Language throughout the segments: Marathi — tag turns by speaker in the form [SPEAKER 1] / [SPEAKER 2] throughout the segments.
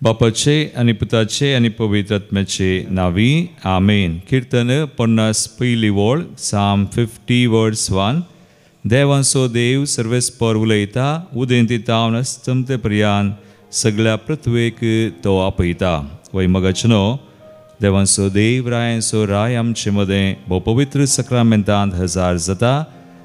[SPEAKER 1] बापाचे आणि पुताचे आणि पवित्र आत्म्याचे नावी आमेन. कीर्तन 50 पहिली ओळ Psalm 50 verse 1. देवांचो देव सर्वेस्पर उलयता, उदेंती तावन स्तंभते पर्यान सगळ्या पृथ्वेक तो आपयता. वैमगचनो देवांचो देव रायांचो राय आमचे मदें भोव पवित्र सक्रामेंतांत हजार जाता,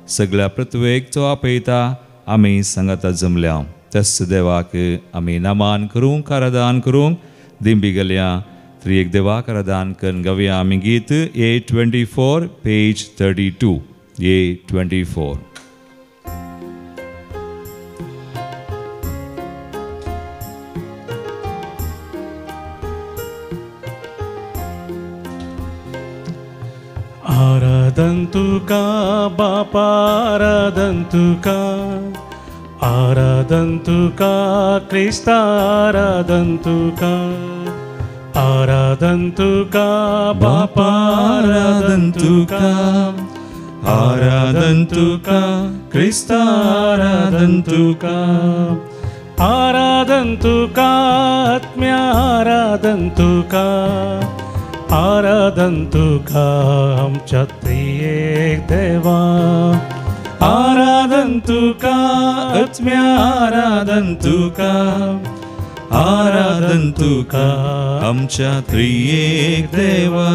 [SPEAKER 1] सगळ्या पृथ्वेक तो आपयता. आमी सांगाता जमल्या तस देवाक आमी नामान करूंक आराधन करूंक दिंबी गेल्या त्रिएक देवाक आराधन करून गावया आमी गीत A24 page 32 A24.
[SPEAKER 2] आराधन तुका बापा, आराधन तुका, आराधन तुका क्रिस्ता, आराधन तुका, आराधन तुका बापा, आराधन तुका, आराधन तुका क्रिस्ता, आराधन तुका, आराधन तुका आत्म्या, आराधन तुका, आराधन तुका आमच्या त्रिएक देवा, आराधन तुका आत्म्या, आराधन तुका, आराधन तुका
[SPEAKER 1] आमच्या त्रिएक देवा.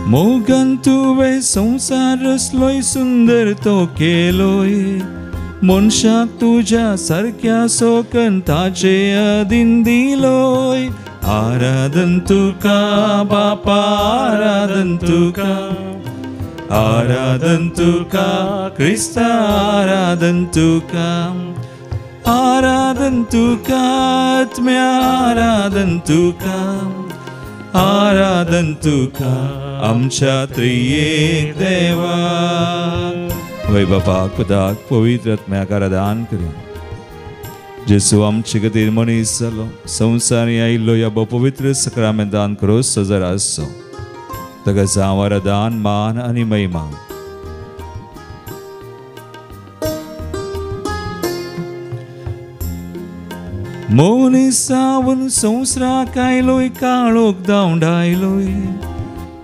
[SPEAKER 1] मोगन तुवे संसार रचलोय, सुंदर तो केलोय, मनशाक तुझ्या सारक्या सोकन ताचे अधीन दिलोय. आराधन तुका बापा, आराधन तुका, आराधन तुका क्रिस्ता, आराधन तुका, आराधन तुका आत्म्या, आराधन तुका, आराधन तुका आमच्या त्रिएक देवा. वै बापाक पुताक पवित्र आत्म्याक आराधन करूया. जेसू आमचे खातीर मनीस जालो, संवसारी आयिल्लो ह्या पवित्र सक्रामेंतान करोस सजर आसचो. ताका जावं आराधन, मान आनी महिमा. मनीस जावन संवसाराक आयलोय, काळोख धांवडायलोय,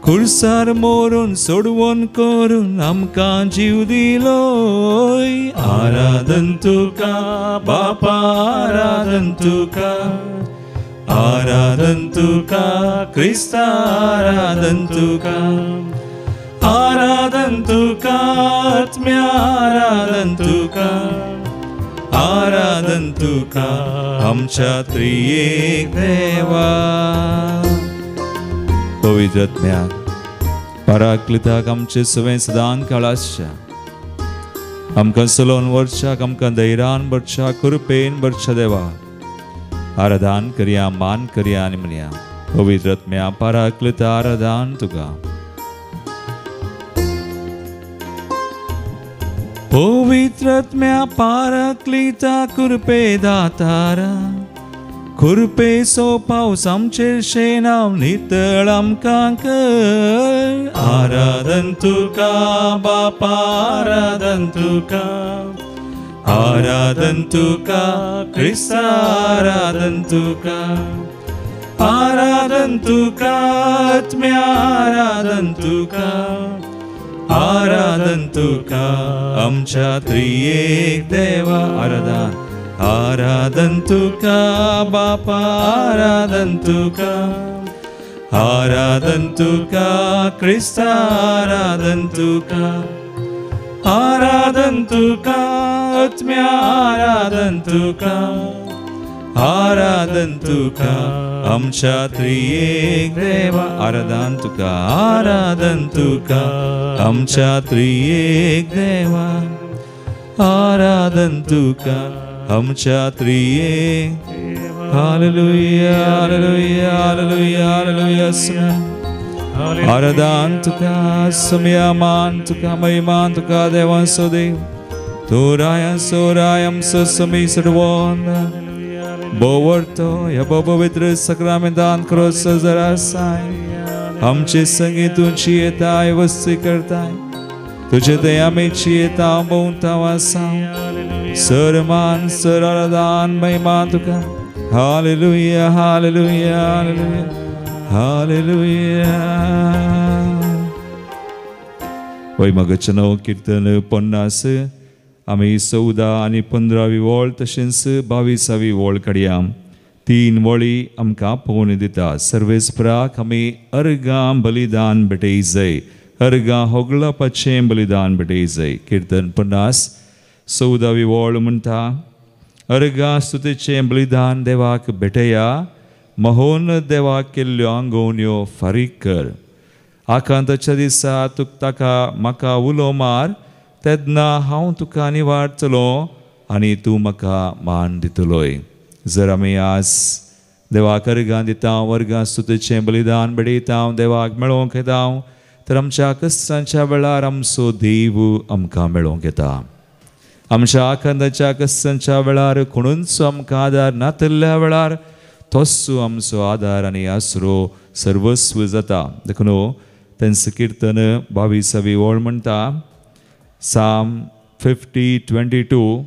[SPEAKER 1] खुर्सार मोरून सोडवून करून आमकां जीव दिलोय. आराधन तुका बापा, आराधन तुका, आराधन तुका क्रिस्ता, आराधन तुका, आराधन तुका आत्म्या, आराधन तुका, आराधन तुका आमच्या त्रिएक देवा. पवित्र आत्म्याक पराक्लिताक आमचे सवय सदां काळाच्या, आमकां चलोवन व्हरच्याक, आमकां धैर्यान भरच्या, कृपेन भरच्या देवा. आराधन करया, मान करया आनी म्हणया पवित्र आत्म्या पराक्लिता आराधन तुका. पवित्र आत्म्या पराक्लिता कृपे दातारा, कृपे पावस आमचेर शेनाव नितळ आमकां कर. आराधन तुका बापा, आराधन तुका, आराधन तुका क्रिस्ता, आराधन तुका, आराधन तुका आत्म्या, आराधन तुका, आराधन तुका आमच्या त्रिएक देवा. आराधन, आराधन तुका बापा, आराधन तुका, आराधन तुका क्रिस्ता, आराधन तुका, आराधन तुका आत्म्या, आराधन तुका, आराधन तुका आमच्या त्रिएक देवा. आराधन तुका, आराधन तुका आमच्या त्रिएक देवा. आराधन तुका आमच्या त्रिएक देवा. Hallelujah, hallelujah, hallelujah, hallelujah. आराधन तुका, सम्या मान तुका, महिमान तुका देवांचो देव. तू रायांचो राय आमचो समी सर्वोन. बोवरतो ह्या पवित्र सक्रमेंतान क्रॉस जरासाय आमचे संगी तुझी येताय वस्ती करताय तुझे दयामेची येता बोंता वासा सरमान सर आराधन महिमा तुका हालेलुया हालेलुया हालेलुया हालेलुया वैमगचनो कीर्तन 50 आम्ही 14 आणि 15वी वळ तशेंच 22वी वळ काडया 3 वळी आमकां पोवन दिता सर्वेस्पराक आमी अर्गां बलिदान भेटय जाय अर्गां होगळपाचें बलिदान भेटय जाय कीर्तन 50 14वी वळ म्हणटा अर्गां स्तुतीचें बलिदान देवाक भेटया महोन देवाक केल्ल्यो आंगवण्यो फारीक कर आकांताच्या दिसा तुका ताका म्हाका उलो मार तेन्ना हांव तुका निवाडटलो आनी तूं म्हाका मान दितलोय जर आमी आज देवाक अर्गां दिता वर्गां स्तुतीचें बलिदान भेटयता देवाक मेळोवंक येता तर आमच्या कश्टांच्या वेळार आमचो देव आमकां मेळोवंक येता आमच्या आकांताच्या कश्टांच्या वेळार कोणूच आमकां आदार नातल्ल्या वेळार तोच आमचो आदार आनी आसरो सर्वस्व जाता देखून तेंच कीर्तन 22वी वळ म्हणटा साम 50:22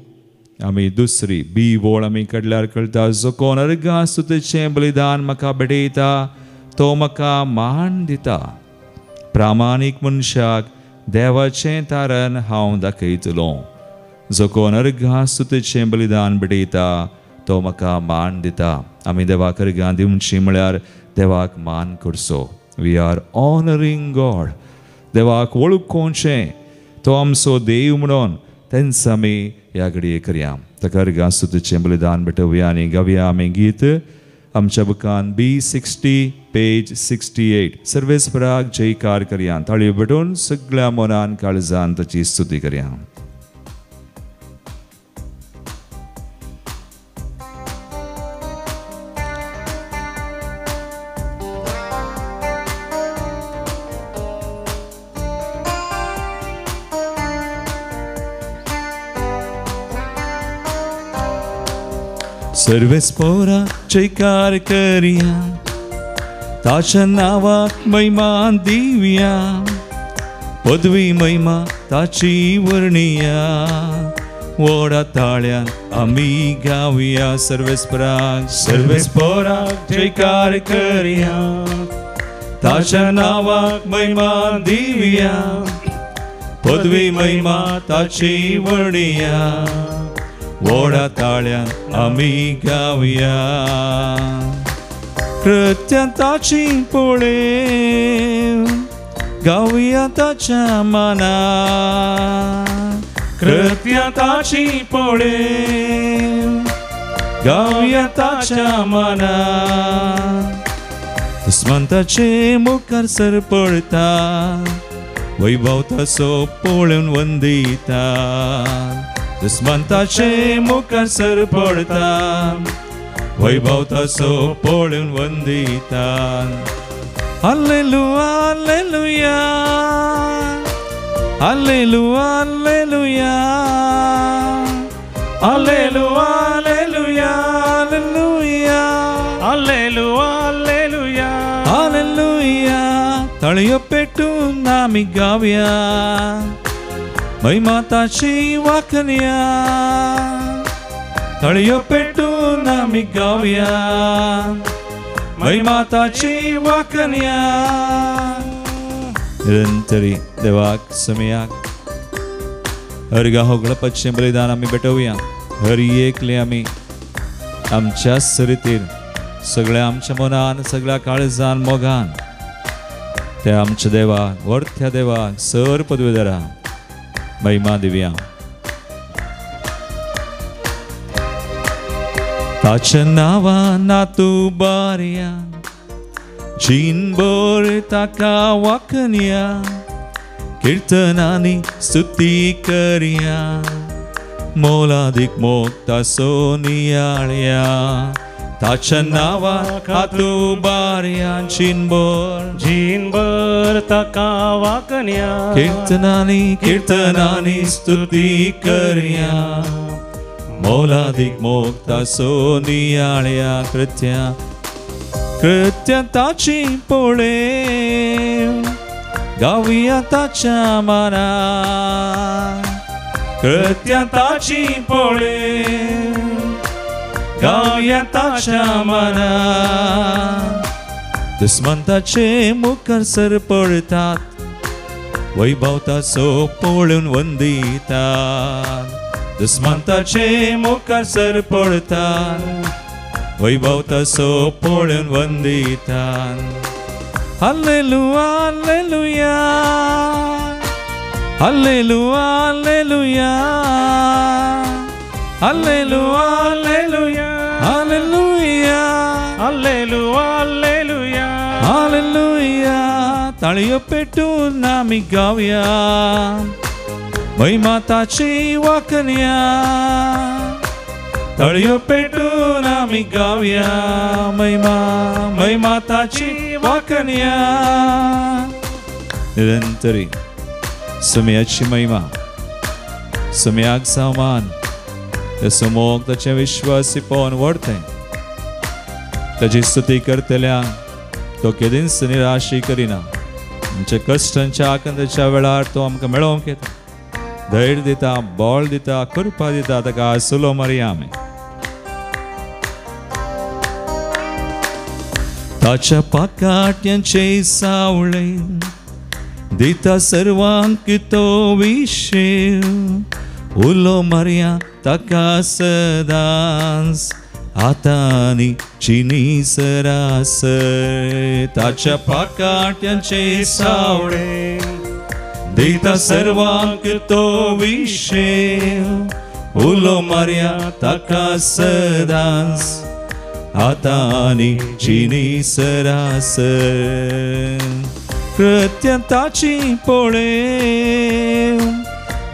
[SPEAKER 1] आमी दुसरी बी वळ आमी काडल्यार कळटा जो कोण अर्गां स्तुतीचें बलिदान म्हाका भेटयता तो म्हाका मान दिता प्रामाणीक मनशाक देवाचें तारण हांव दाखयतलो जो कोण अर्गां स्तुतीचें बलिदान भेटयता तो म्हाका मान दिता आमी देवाक अर्गां दिवची म्हळ्यार देवाक मान करचो वी आर ऑनरिंग गॉड देवाक वळखोवचें तो आमचो देव म्हणून तेंच आमी ह्या घडये करया ताका अर्गां स्तुतीचें बलिदान भेटोवया आनी गावया आमी गीत आमच्या बुकान B60 पेज 68 सर्वेस्पराक जयकार करया ताळयो भेटून सगळ्या मनान काळजान ताची स्तुती करया सर्वेस्परा जयकार करिया ताच्या नावाक महिमा दिवया पदवी महिमा ताची वर्णिया वडा ताळ्यान आमी गावया सर्वेस्पराक जयकार करिया ताच्या नावाक महिमा दिवया पदवी महिमा ताची वर्णिया वडा ताळ्यान आमी गावया कृत्यां ताची पळय गावया ताच्या माना कृत्यां ताची पळय गावया ताच्या माना दुस्मंताचे मुखार सर पडता वैभव ताचो पळोवन वंदिता दुस्मंताचे मुखार सर पडता वैभव ताचो पळोवन Vandita hallelujah hallelujah hallelujah hallelujah hallelujah hallelujah hallelujah hallelujah hallelujah ताळयो पेटून आमी गावया महिमा ताची वाखणया ताळयो पेटून आमी गावया महिमा ताची वाखणया निरंतरी देवाक समयाक अर्गां होगळपाचें बलिदान आमी भेटोवया हर एकले आमी आमच्या सरितेर सगळ्या आमच्या मनान सगळ्या काळजान मोगान त्या आमच्या देवाक वर्थ्या देवाक सर पदवीधरा महिमा दिव्या ताच्या नांवान तूं बारया जीनभर ताका वाखणया कीर्तनांनी स्तुती करया मोलादीक मोग ताचो नियाळया ताच्या नांवान तूं बारया जीनभर ताका वाखणया कीर्तनांनी स्तुती करया मोलादीक मोगता सोनियाळ्या कृत्य ताची पोळे गावया ताच्या मना कृत्य ताची पोळे गावया ताच्या मना दुस्मंताचे मुखार सर पडतात वैभवता सो पळून वंदितात दुस्मंताचे मुखार सर पडतात वैभवता सो पळून वंदितात hallelujah hallelujah hallelujah hallelujah hallelujah hallelujah
[SPEAKER 2] hallelujah
[SPEAKER 1] hallelujah ताळयो पेटून आम्ही गाऊया महिमा ताची वाकण्या ताळयो पेटून आम्ही गाऊया महिमा ताची वाकण्या निरंतरी सुमयाची महिमा सुमयाक सामान त्या समोक ताचे विश्वासी पावन वडते ताची स्तुती करतल्या तो केदींच निराशी करिना आमच्या कश्टांच्या आकंदाच्या वेळार तो आमकां मेळोवंक येता धैर्य दिता बळ दिता कृपा दिता ताका आसुलो मारया आमी ताच्या पाकाट्यांचे सावळे दिता सर्वांक तो विशेव उलो मारया ताका सदांच आतानी चिनी सरास ताच्या पाकाट्यांचे सावळे दिता सर्वांक तो विशेव उलो मारया ताका सदांच आतानी चिनी सरास कृत्य ताची पोळे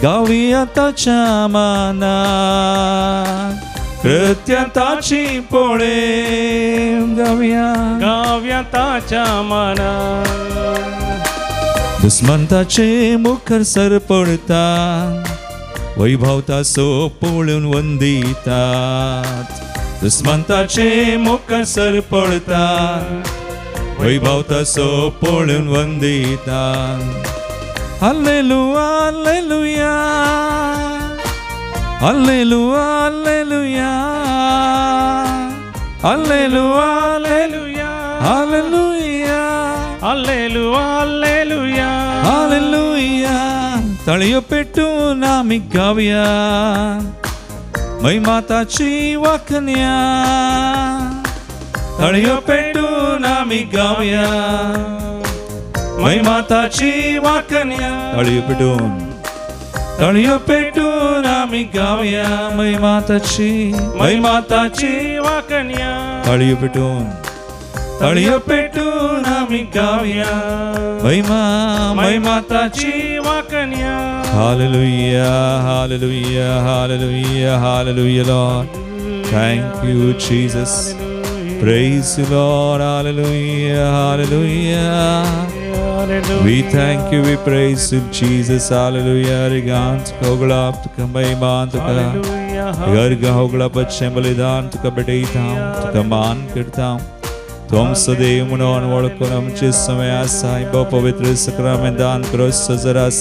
[SPEAKER 1] गावया ताच्या माना कृत्य ताची पोळे गावया ताच्या माना दुस्मंताचे मुखार सर पडतात वैभवता सो पळून वंदितात दुस्मंताचे मुखार सर पडतात वैभवता सो पळून वंदितात hallelujah hallelujah hallelujah hallelujah hallelujah
[SPEAKER 2] hallelujah hallelujah
[SPEAKER 1] hallelujah ताळयो पेटून आमी गाऊया महिमा ताची वाकण्या ताळयो पेटून आमी गाऊया महिमा ताची वाकण्या ताळयो पेटून आमी गाऊया महिमा ताची
[SPEAKER 2] वाकण्या
[SPEAKER 1] ताळयो पेटून आमी गाऊया महिमा ताची
[SPEAKER 2] वाकण्या
[SPEAKER 1] hallelujah hallelujah hallelujah hallelujah Lord thank you Jesus praise you Lord hallelujah hallelujah we thank you we praise you Jesus hallelujah rigant hogla tuka maiman tuka garga hogla pache balidan tuka bedeitham tuka man kirtam तुम सदैव म्हणून वळखून आमचे समय आसा बो पवित्र सक्रमेंत दान करोस जरास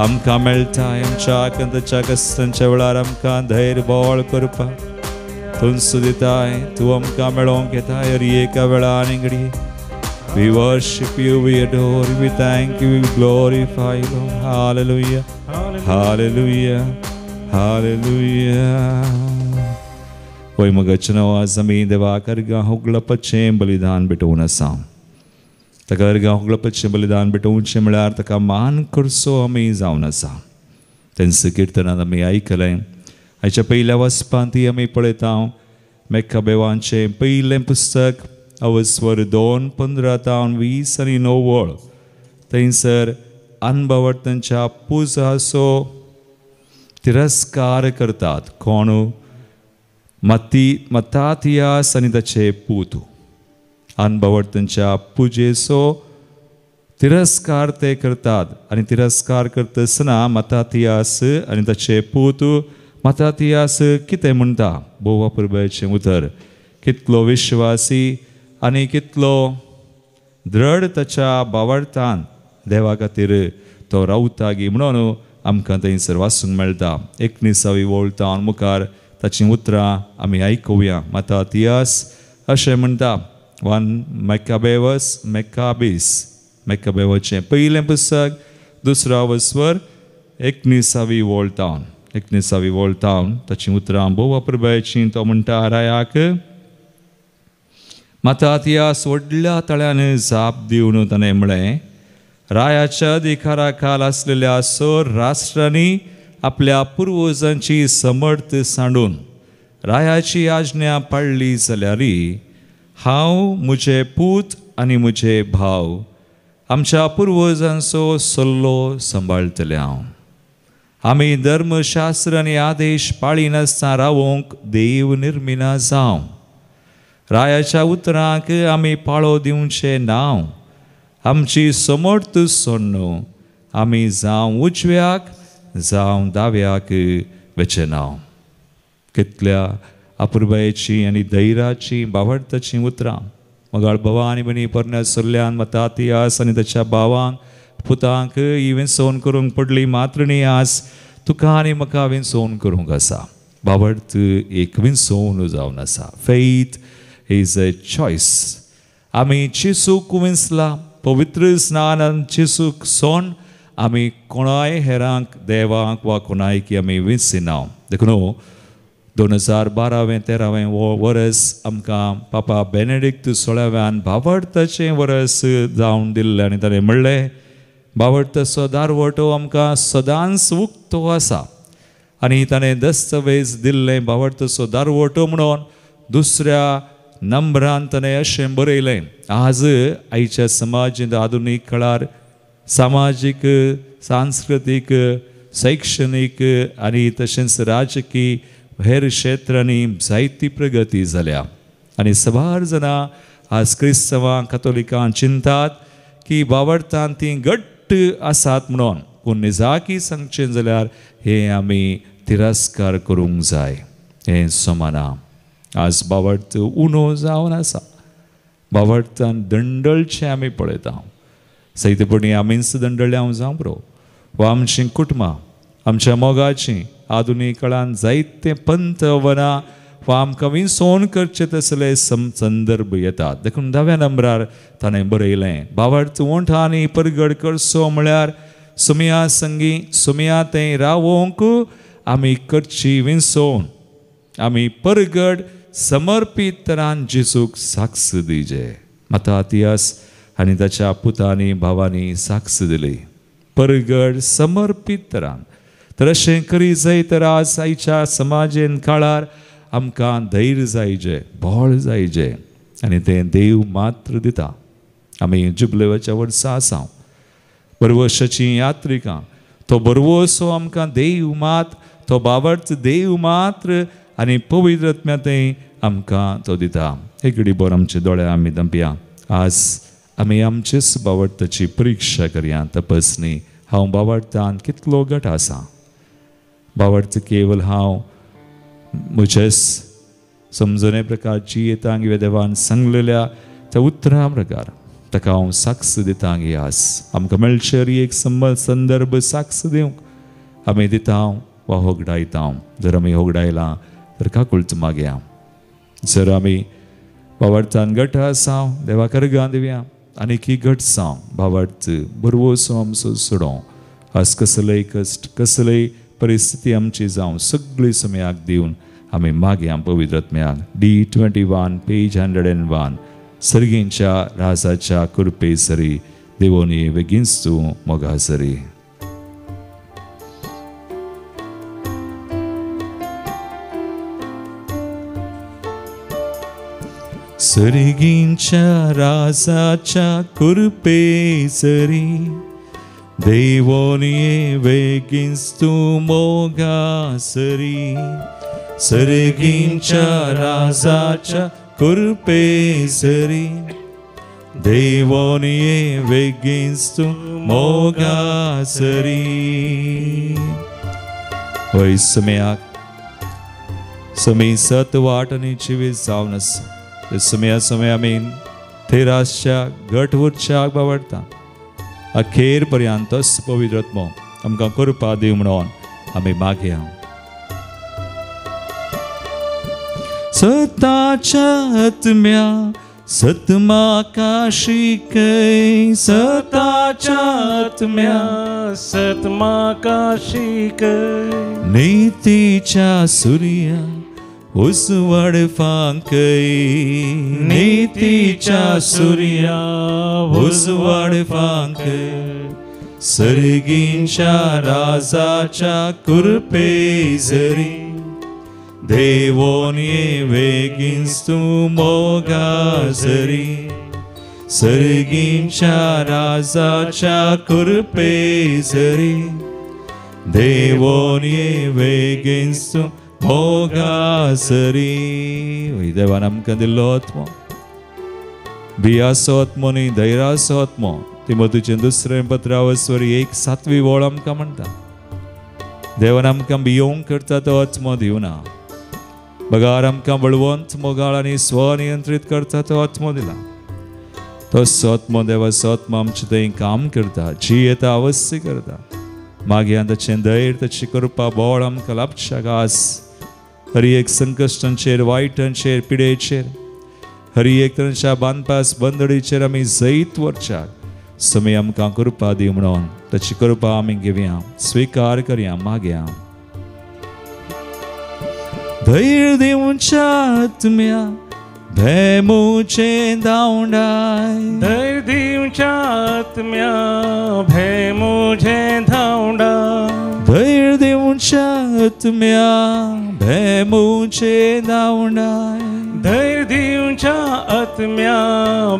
[SPEAKER 1] आमकां मेळटाय आमच्या आकंताच्या कश्टांच्या वेळार आमकां धैर्य बळ करपाक तुम सुदिताय तू आमकां मेळोवंक येताय हर एका वेळा Nigdi we worship you we adore you we thank you we glorify you hallelujah hallelujah hallelujah वय मगचनो आज आमी देवा करगा होगळपाचें बलिदान भेटोवन आसा ताका अर्गा होगळपाचें बलिदान भेटोवचें म्हळ्यार ताका मान करचो आमी जावन आसा तेंच किर्तनांत आमी आयकलें आयच्या पयल्या वचपांत आमी पळयता मेक्काबेवांचें पयलें पुस्तक अवस्वर 2:15-20 थंयसर अनभवर्तांच्या पुजाचो तिरस्कार करतात कोण मत्ताथियास आनी ताचे पूत अनभवर्तांच्या पुजेचो तिरस्कार ते करतात आनी तिरस्कार करता आसतना मत्ताथियास आनी ताचे पूत मतातियास कितें म्हणटा बोवा पुरबायचें उतर कितलो विश्वासी आनी कितलो दृढ ताच्या बावरतान देवा खातीर तो रावता गी म्हणून आमकां थंयसर वाचूंक मेळटा 19वी वळतावन मुखार ताचीं उतरां आमी आयकुया मतातियास अशें म्हणटा 1 मेकाबेवाचें पयलें पुस्तक 2रा वस्वर 19वी वळतावन ताचीं उतरां बोवा पुरबायचीं तो म्हणटा रायाक मतातियास व्हडल्या तळ्यान जाप दिवन ताणें म्हळें रायाच्या अधिकारा खाल आसलेल्या सोर राष्ट्रांनी आपल्या पुर्वजांची समर्थ सांडून रायाची आज्ञा पाळली जाल्यार हांव म्हजे पूत आनी म्हजे भाव आमच्या पुर्वजांचो सल्लो सांबाळटले हांव आमी धर्मशास्त्र आनी आदेश पाळीनासतना रावोंक देव निर्मिना जावं रायाच्या उतरांक आमी पाळो दिवचे नांव आमची समर्थ सोडून आमी जावं उजव्याक जावं दाव्याक वेचनाव कितल्या अपुरबायेची आनी धैर्याची बावडताची उतरां मगाळ भावा आनी भयणी परण्या सल्ल्यान मतातियास आनी ताच्या भावांक पुतांक ही विंसोवन करूंक पडली मात्र न्ही आज तुका आनी म्हाका विंसोवन करूंक आसा बावडत एक विंसोवन जावन आसा फेथ इज अ चॉयस आमी चिसूक विंसला पवित्र स्नानान चिसूक सोन आमी कोणाय हेरांक देवाक वा कोणायकी आमी विंसिना देखून 2012-13 वर्स आमकां पापा बेनेडिक्ट 16व्यान बावडताचें वर्स जावन दिल्लें आनी ताणें म्हणलें बावडताचो दारवटो आमकां सदांच उक्तो आसा आनी ताणें दस्तवेज दिल्लें बावडताचो दारवटो म्हणून दुसऱ्या नंबरान ताणें अशें बरयलें आज आयच्या समाजींत आधुनीक काळार सामाजीक सांस्कृतीक शैक्षणीक आनी तशेंच राजकीय हेर क्षेत्रांनी जायती प्रगती जाल्या आनी सबार जाणां आज क्रिस्तवां कातोलिकां चिंतात की बावडतान ती घट्ट आसात म्हणून पूण निजाकी सांगचें जाल्यार हे आमी तिरस्कार करूंक जाय हें समाना आज बावडत उणो जावन आसा बावडतान दंडळचें आमी पळयता सैतपणी आमीच दंडळे हांव जावं बरो वा आमचीं कुटुंबां आमच्या मोगाचीं आधुनीक काळान जायते पंथ वनां वा आमकां विंसोवन करचे तसले संदर्भ येतात देखून 10व्या नंबरार ताणें बरयलें बावडत ओंठांनी परगड करचो म्हळ्यार सुमया संगी सुमया थंय रावोंक आमी करची विंसोवन आमी परगड समर्पीत तरान जेजूक साक्ष दिजे मतातियास आनी ताच्या पुतांनी भावांनी साक्ष दिली परगड समर्पीत तरान तर अशें करी जाय तर आज आयच्या समाजेन काळार आमकां धैर्य जायचें बळ जायचें आनी तें देव मात्र दिता आमी जुबलेवाच्या वर्सां आसा बरवर्साची यात्रिकां तो बरवसो आमकां देव मात तो बावडत देव मात्र आनी पवित्र आत्म्या थंय आमकां तो दिता एक घडी बोर आमचे दोळे आमी दंपया आज आमी आमचेच बावडताची परिक्षा करया तपासणी हांव बावडतान कितलो घट आसा बावडत केवल हांव म्हजेच समजणे प्रकारची येतांग देवान सांगलेल्या त्या उतरां प्रकार ताका हांव साक्ष दितां गी आज आमकां मेळचेर एक संदर्भ साक्ष दिवंक आमी दिता वा होगडायता जर आमी होगडायलां तर काकुळत मागया जर आमी बावडतान घट आसा देवा करगां दिवया आनीक घट जावं बावडत बरवसो आमचो सोडो आज कसलेय कश्ट कसलेय परिस्थिती आमची जावं सगळी समयाक दिवन आमी मागया पवित्र आत्म्याक D21 पेज 101 सर्गींच्या राजाच्या कृपे सरी देवोनी बेगीनच तूं मोगा सरी सर्गींच्या राजाच्या कृपे सरी देवोनी बेगीनच तूं मोगा सरी सर्गींच्या राजाच्या कृपे सरी देवोनी बेगीनच तूं मोगा सरी वैसम्याक समय सत वाट आणि जिवीत जावन आसा ते समय आमी तेरासच्या घटवुरच्या बावडटा अखेर पर्यंत पवित्र आत्मो आमकां कृपा दिव म्हणून आमी मागया. सताच्या आत्म्या सतमाका शिकय,
[SPEAKER 2] सताच्या आत्म्या सतमाका शिकय,
[SPEAKER 1] नीतीच्या सूर्या उसवड फांकय,
[SPEAKER 2] नीतीच्या सूर्या
[SPEAKER 1] उसवड फांकय, सर्गींच्या राजाच्या कृपे जरी देवोन ये वेगिन्स तू मोगाजरी, सर्गींच्या राजाच्या कृपे जरी देवोन ये वेगिन्स तू मोगाजरी. देवान आमकां दिल्लो आत्मो बियासो आत्मो न्ही धैर्याचो आत्मो. तिमोथीचें दुसरें पत्रावस्वर 1:7 वोळ आमकां म्हणटा देवान आमकां भियोंक करता तो आत्मो दिवना. बगार आमकां बळवंत मोगाळ आनी स्वनियंत्रीत करता तो आत्मो दिला. तसो आत्मो देवाचो आत्मो आमचे थंय काम करता, जियेता अवश्य करता. मागीर ताचें धैर्य ताची कृपा बोळ आमकां लाभच्या घास हर एक संकश्टांचेर वायटांचेर पिडेचेर हर एक तरेच्या बांदपास बंदडीचेर आमी जैत वरच्या समय आमकां कृपा दी म्हणून ताची कृपा आमी घेवया, स्वीकार करया, मागया. धैर्य दिवच्या आत्म्या भेमूचे धांवडाय,
[SPEAKER 2] धैर्य दिवच्या आत्म्या भेमूचे धांवडाय,
[SPEAKER 1] धैर्य दिवच्या आत्म्या भेमूचे धांवडाय,
[SPEAKER 2] धैर्य दिवच्या आत्म्या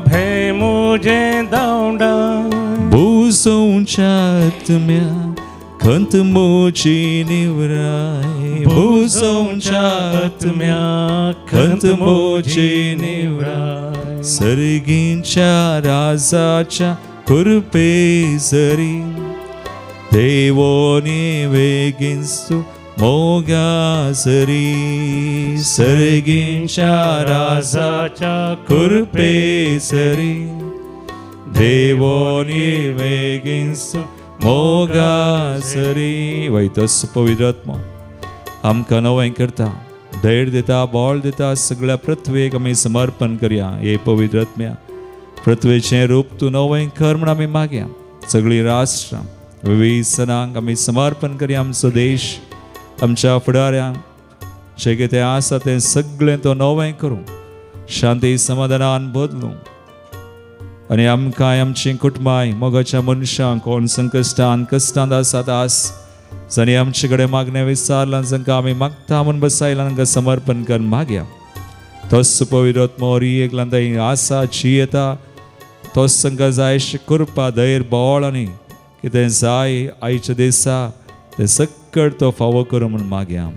[SPEAKER 2] भेमूचे धांवडाय,
[SPEAKER 1] भूसोंच्या आत्म्या खंत मोची निवराय, भूसोंच्या आत्म्या खंत मोची निवराय, सर्गींच्या राजाच्या कृपे जरी देवोनी वेगिन्स तू मोगाजरी, सर्गींच्या राजाच्या कृपे जरी देवोनी वेगिन्स तू मोगाजरी. वैतस पवित्र आत्मो आमकां नवें करता, धैर्य दिता, बोळ दिता. सगळ्या पृथ्वेक आमी समर्पण करया. हे पवित्र आत्म्या पृथ्वेचें रूप तूं नवें कर म्हण आमी मागया. सगळीं राष्ट्रां विविध सणांक आमी समर्पण करया. आमचो देश आमच्या फुडाऱ्यांक जें कितें आसा तें सगळें तो नवें करूं, शांती समाधानान बदलूं आनी आमकां आमची कुटुंबाय मोगाच्या मनशांक कोण संकश्टान कश्टांत आसात आस जाणी आमचे कडेन मागणें विचारलां जांकां आमी मागता म्हूण बसयलां तांकां समर्पण करून मागया. तोच पवित्र आत्मो एकला थंय आसा जियेता. तोच तांकां जाय अशी कृपा धैर्य बोळ आनी कितें जाय आयच्या दिसा तें सक्कळ तो फावो करूं म्हूण मागया.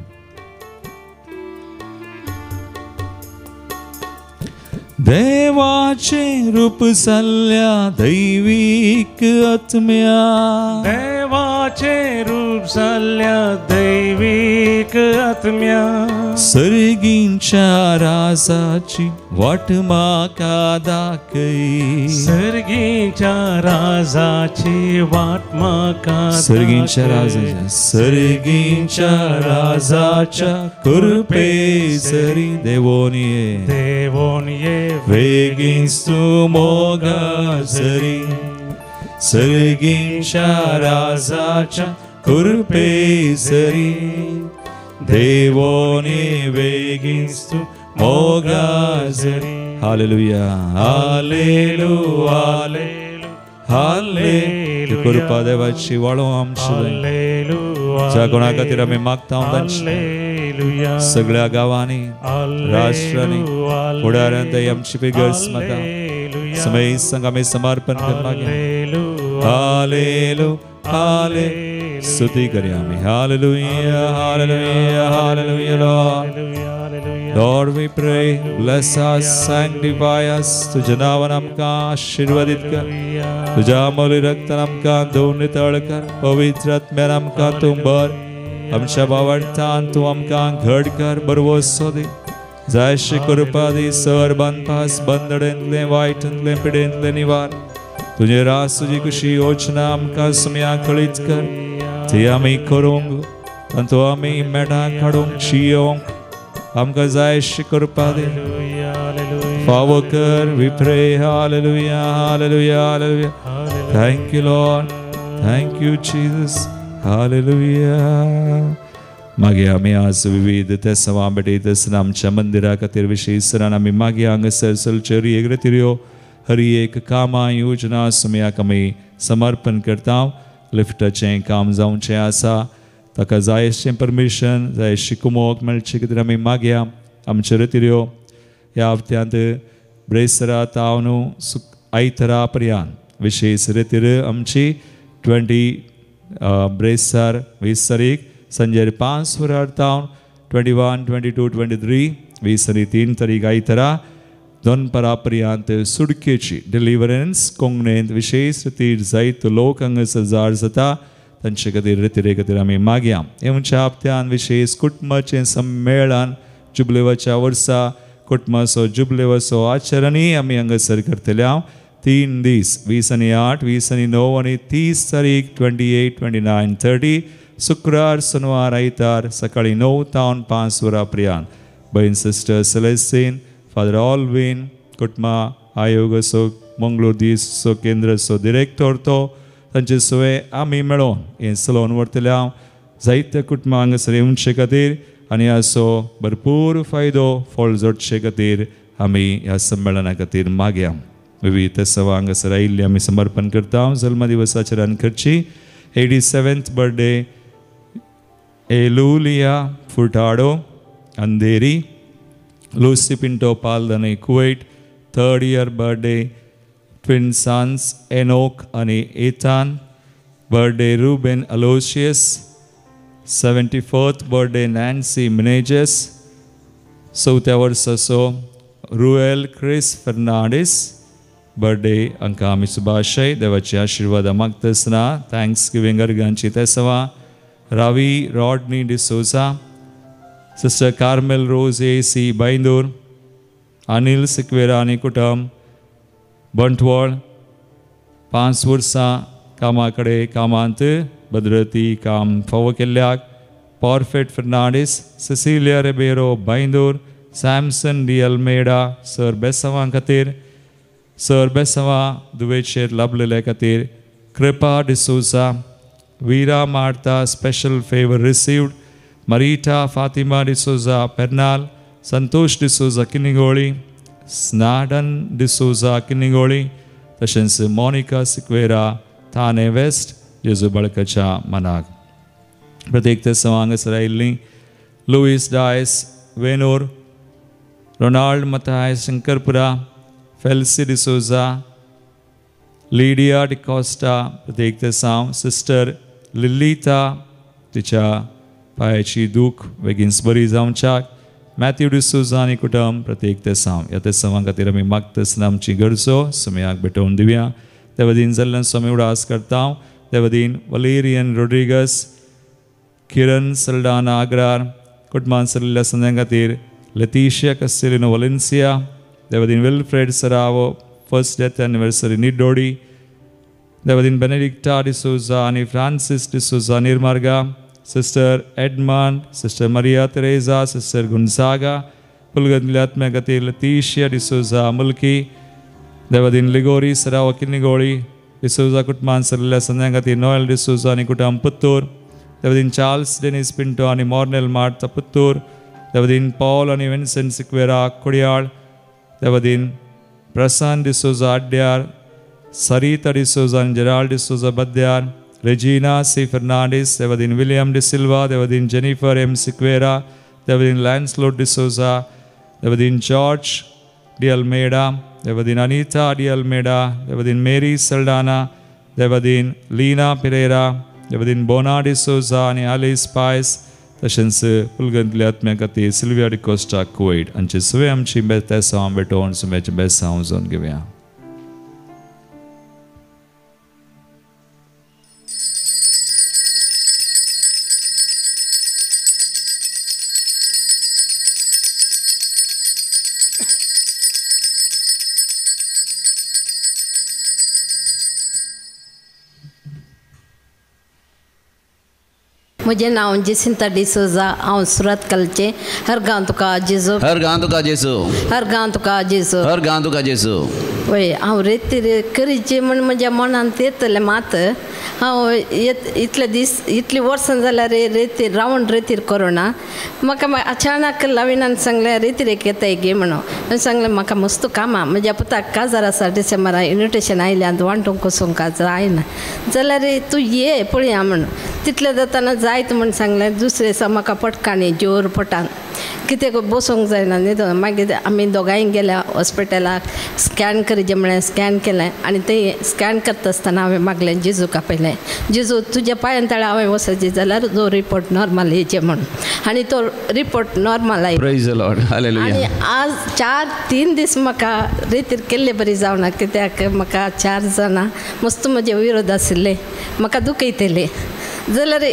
[SPEAKER 1] देवाचे रूप जाल्ल्या दैवीक आत्म्या,
[SPEAKER 2] देवाचे रूप जाल्ल्या दैवीक आत्म्या,
[SPEAKER 1] सर्गींच्या राजाची वाट म्हाका दाखय,
[SPEAKER 2] सर्गींच्या राजाची वाट म्हाका
[SPEAKER 1] सर्गींच्या राजाच्या सर्गींच्या राजाच्या कृपे जरी देवोन ये,
[SPEAKER 2] देवोन ये
[SPEAKER 1] वेगिन्स तू मोगाजरी, सर्गींच्या राजाच्या कृपे जरी देवोन ये वेगिन्स तू मोगाजरी. Hallelujah hallelujah hallelujah. कृपा देवाची वाळो आमची ज्या कोणा खातीर आमी मागता तांची सगळ्या गांवांनी राष्ट्रांनी फुडाऱ्यांत आमची पिगर्स माता समय संग आमी समर्पण कर मागया. हालेलुया हालेलुया स्तुती करया आमी. Hallelujah hallelujah hallelujah. Lord, we pray, bless us, sanctify us. तुझे नावान आमकां आशीर्वादीत कर. तुझ्या अमोल रक्तान आमकां धुवन नितळ कर. पवित्र आत्म्यान आमकां तूं भर. आमच्या भावार्थान तूं आमकां घड कर बरवो सोदे जायशे कृपा दी सर बांदपास बंदडेंतले वायटांतले पिडेंतले निवार तुझे रास तुझी कशी योजना आमकां सुम्या कळीत कर ती आमी करूंक आनी तूं आमी मेळा काडूंक जियोंक आमकां जायशे कृपा दे फावो कर वी प्रे hallelujah hallelujah hallelujah thank you Lord thank you Jesus hallelujah मागे आमी आज विविध ते सवा बेटयत आसतना आमच्या मंदिरा खातीर विशेशरान आमी मागे हांगासर सलचरी एक रितिऱ्यो हरी एक कामां योजना सुमयाक आमी समर्पण करता लिफ्टाचें काम जावचें आसा ताका जायशें परमिशन जायशी कुमोक मेळची खातीर आमी मागया आमच्यो रितिऱ्यो ह्या हप्त्यांत ब्रेसरा तावनू आयतरा पर्यंत विशेष रितीर आमची 20 ब्रेसर 20 तारीख संजेर 5 वरार तावन 21, 22, 23 20 आनी 3 तारीख आयतरा दोनपरा पर्यंत सुडकेची डिलिव्हरन्स कोंकणींत विशेष रितीर जायतो लोक हांगासर जार जाता तांचे खातीर रितीरे खातीर आमी मागया येवच्या हप्त्यान विशेष कुटुंबाचें सम्मेलन जुबलेवाच्या वर्सा कुटुंबाचो जुबलेवाचो आचरणय आमी हांगासर करतल्या 3 दीस 20 आनी 8, 20 आनी 9 आनी 30 तारीख 28, 29, 30 शुक्रार शनिवार आयतार सकाळी 9 तावन 5 वरां पर्यंत बहीण सिस्टर सेलेस्टीन फादर ऑल्विन कुटुंबा आयोग असो मंगळूर दिसो केंद्राचो डिरेक्टर तो तांचे सोय आमी मेळोन हें चलोवन व्हरतल्या जायते कुटुंबां हांगासर येवचे खातीर आनी असो भरपूर फायदो फळ जोडचे खातीर आमी ह्या संमेलना खातीर मागया विविध सवा हांगासर आयिल्ली आमी समर्पण करता जल्म दिवसाचेर करची 87th birthday Eulalia Furtado Andheri Lucy Pinto Paldane Kuwait 3rd year birthday twin sons Enoch आणि Ethan birthday Ruben Aloysius 74th birthday Nancy Menezes 4थ्या वर्साचो रुएल क्रिस फर्नांडीस बर्थडे हांकां आमी सुभाशय देवाची आशिर्वाद मागता आसतना थँक्स गिविंग अर्गांची तेसवा रावी Rodney D'Souza sister Carmel Rose AC. Bandur Anil Sequeira आनी कुटुंब बंटवळ 5 वर्सां कामा कडेन कामांत भद्रती काम फावो केल्ल्याक पॉर्फेट Fernandes Cecilia Rebello Bandur Samson D'Almeida सर बेसवा खातीर सर बेसवा दुवेचेर लाभलेल्या खातीर Kripa D'Souza Veera Marta special favour received Marita Fatima D'Souza Pernal Santosh D'Souza Kinnigoli स्नाडन डिसोजा किनिगोळी तशेंच मोनिका सिक्वेरा थाने वेस्ट जेजू बाळकाच्या मनाक प्रत्येक ते हांगासर आयिल्लीं लुईस डायस वेनोर रोनाल्ड मताय Shankarpura Felcy D'Souza Lydia D'Costa प्रत्येक ते सिस्टर लिलिता तिच्या पायाची दूख बेगीनच बरी जावच्याक मॅथ्यू डिसोजा आनी कुटुंब प्रत्येक ते ह्या ते खातीर आमी मागता आसतना आमची गरजो सुमयाक भेटोवन दिवया त्या वतीन जाल्ल्यान स्वामी उडास करता त्या वतीन Valerian Rodrigues Kiran Saldanha Agrar कुटुंबान सरलेल्या संद्यां खातीर लतिशिया कस्टेलिनो वलेन्सिया त्या वतीन विल्फ्रेड सरावो फर्स्ट डेथ एनिवर्सरी निडोडी त्या वतीन बेनेडिक्टा डिसोजा आनी Francis D'Souza Nirmarga sister Edmund sister Maria Teresa sister Gonzaga पुलगंदल्या आत्म्या खातीर लतिशिया डिसोजा मुल्की त्या वतीन लिगोरी सरावो किनिगोळी डिसोजा कुटुंबान सरलेल्या संद्यां खातीर नोएल डिसोजा आनी कुटुंब पुत्तूर त्या वतीन चार्ल्स डेनिस पिंटो आनी मॉर्नेल मार्ता पुत्तूर त्या वतीन पॉल आनी विन्सेंट सिक्वेरा कुडयाळ त्या वतीन प्रशांत डिसोजा आड्ड्यार सरिता डिसोजा आनी Gerald D'Souza Badyar Regina C Fernandes त्या वतीन विलियम डिसिल्वा त्या वतीन जेनिफर एम सिक्वेरा त्या वतीन लॅन्सलोट डिसोजा त्या वतीन जॉर्ज डी अल्मेडा त्या वतीन अनिता डी अल्मेडा त्या वतीन मेरी सल्डाना त्या वतीन लीना पिरेरा त्या वतीन बोना डिसोजा आनी आलिस पायस तशेंच पुलगंतल्या आत्म्या खातीर सिल्विया डिकोस्टा कुवेट हांचे सगळे आमची बेसांव भेटोवन सुम्याचे बेसांव जावन घेवया
[SPEAKER 3] म्हजें नांव जेसिंता डिसोजा हांव सुरत कलचे हर गांव तुका जेजू
[SPEAKER 4] हर गांव तुका जेसू
[SPEAKER 3] हर गांव तुका जेजू
[SPEAKER 4] हर गांव तुका जेसू
[SPEAKER 3] वय हांव रेती करीचे म्हण म्हज्या मनांत येतलें मात हांव इतले दीस इतलीं वर्सां जाल्यार रेती रावंड रेतीर करोना म्हाका अचानक लाविनान सांगलें रेतीर एक येताय गे म्हणून सांगलें म्हाका मस्त कामां म्हज्या पुताक काजार आसा डिसेंबरा इन्विटेशन आयल्यान वांटूंक वचूंक जायना जाल्यार तूं ये पळया म्हणून तितलें जाताना जायत म्हूण सांगलें दुसरे दिसा म्हाका पटकांनी जोर पोटान कितें बसूंक जायना न्ही मागीर आमी दोगांय गेल्या हॉस्पिटलाक स्कॅन करीचे म्हळें स्कॅन केलें आनी तें स्कॅन करता आसतना हांवें मागलें जेजूक आपयलें जेजू तुज्या पांयां तळा हांवें वचचें जाल्यार जो रिपोर्ट नॉर्मल येयचे म्हणून आनी तो रिपोर्ट नॉर्मल आयलो
[SPEAKER 4] प्रेज द लॉर्ड हालेलुया
[SPEAKER 3] आनी आज 4-3 दीस म्हाका रेतीर केल्ले बरी जावना कित्याक म्हाका 4 जाणां मस्त म्हजे विरोध आशिल्ले म्हाका दुखयतले जाल्यार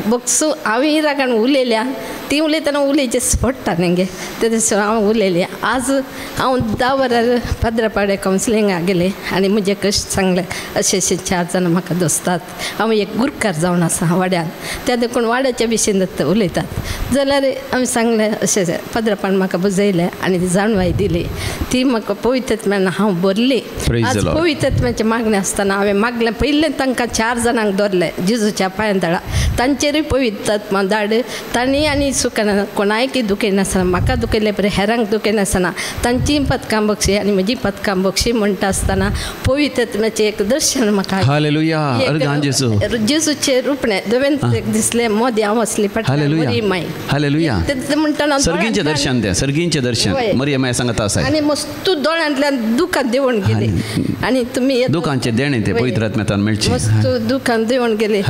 [SPEAKER 3] बगसू हांवें रागान उलयल्या ती उलयतना उलयचे पडटा तेंगे ते दिसा हांव उलयलें आज हांव 10 वरां पद्रपाडे कावन्सिलिंगाक गेलें आनी म्हजे कश्ट सांगले अशें 4 जाणां म्हाका दोसतात हांव एक गुरकार जावन आसा वाड्यान त्या देखून वाड्याच्या विशीं उलयतात जाल्यार हांवें सांगलें अशें पद्रपान म्हाका बुजयलें आनी ती जाणवाय दिली ती म्हाका पवित्रत्म्यान हांव भरली आज पवित्रत्म्याचें मागणें आसतना हांवें मागलें पयलें तांकां 4 जाणांक धरलें जेजूच्या पांयां तळा तांचेरूय पवित्रत्मा धाड तांणी आनी सुखान कोणायकी दुखय नासतना म्हाका दुखयलें बरें हेरांक दुखय नासतना तांची पदकां बक्षी आनी म्हजी पदकां बक्षी म्हणटा आसतना पवित्रत्म्याचें एक दर्शन म्हाका
[SPEAKER 4] हालेलुया हर गांव जेसू
[SPEAKER 3] जेजूचें रूपणें दोवेन दिसलें मोदी हांव असली
[SPEAKER 4] हालेलुया हालेलुया
[SPEAKER 3] ते म्हणटना
[SPEAKER 4] सर्गींचें दर्शन तें सर्गींचें दर्शन मरियम सांगता आसा
[SPEAKER 3] आनी मस्त दोळ्यांतल्यान दुखां देंवून गेली आनी तुमी
[SPEAKER 4] दुखांचें देणें तें पवित्रात्म्यान मेळचें
[SPEAKER 3] मस्त दुखान देंवून गेली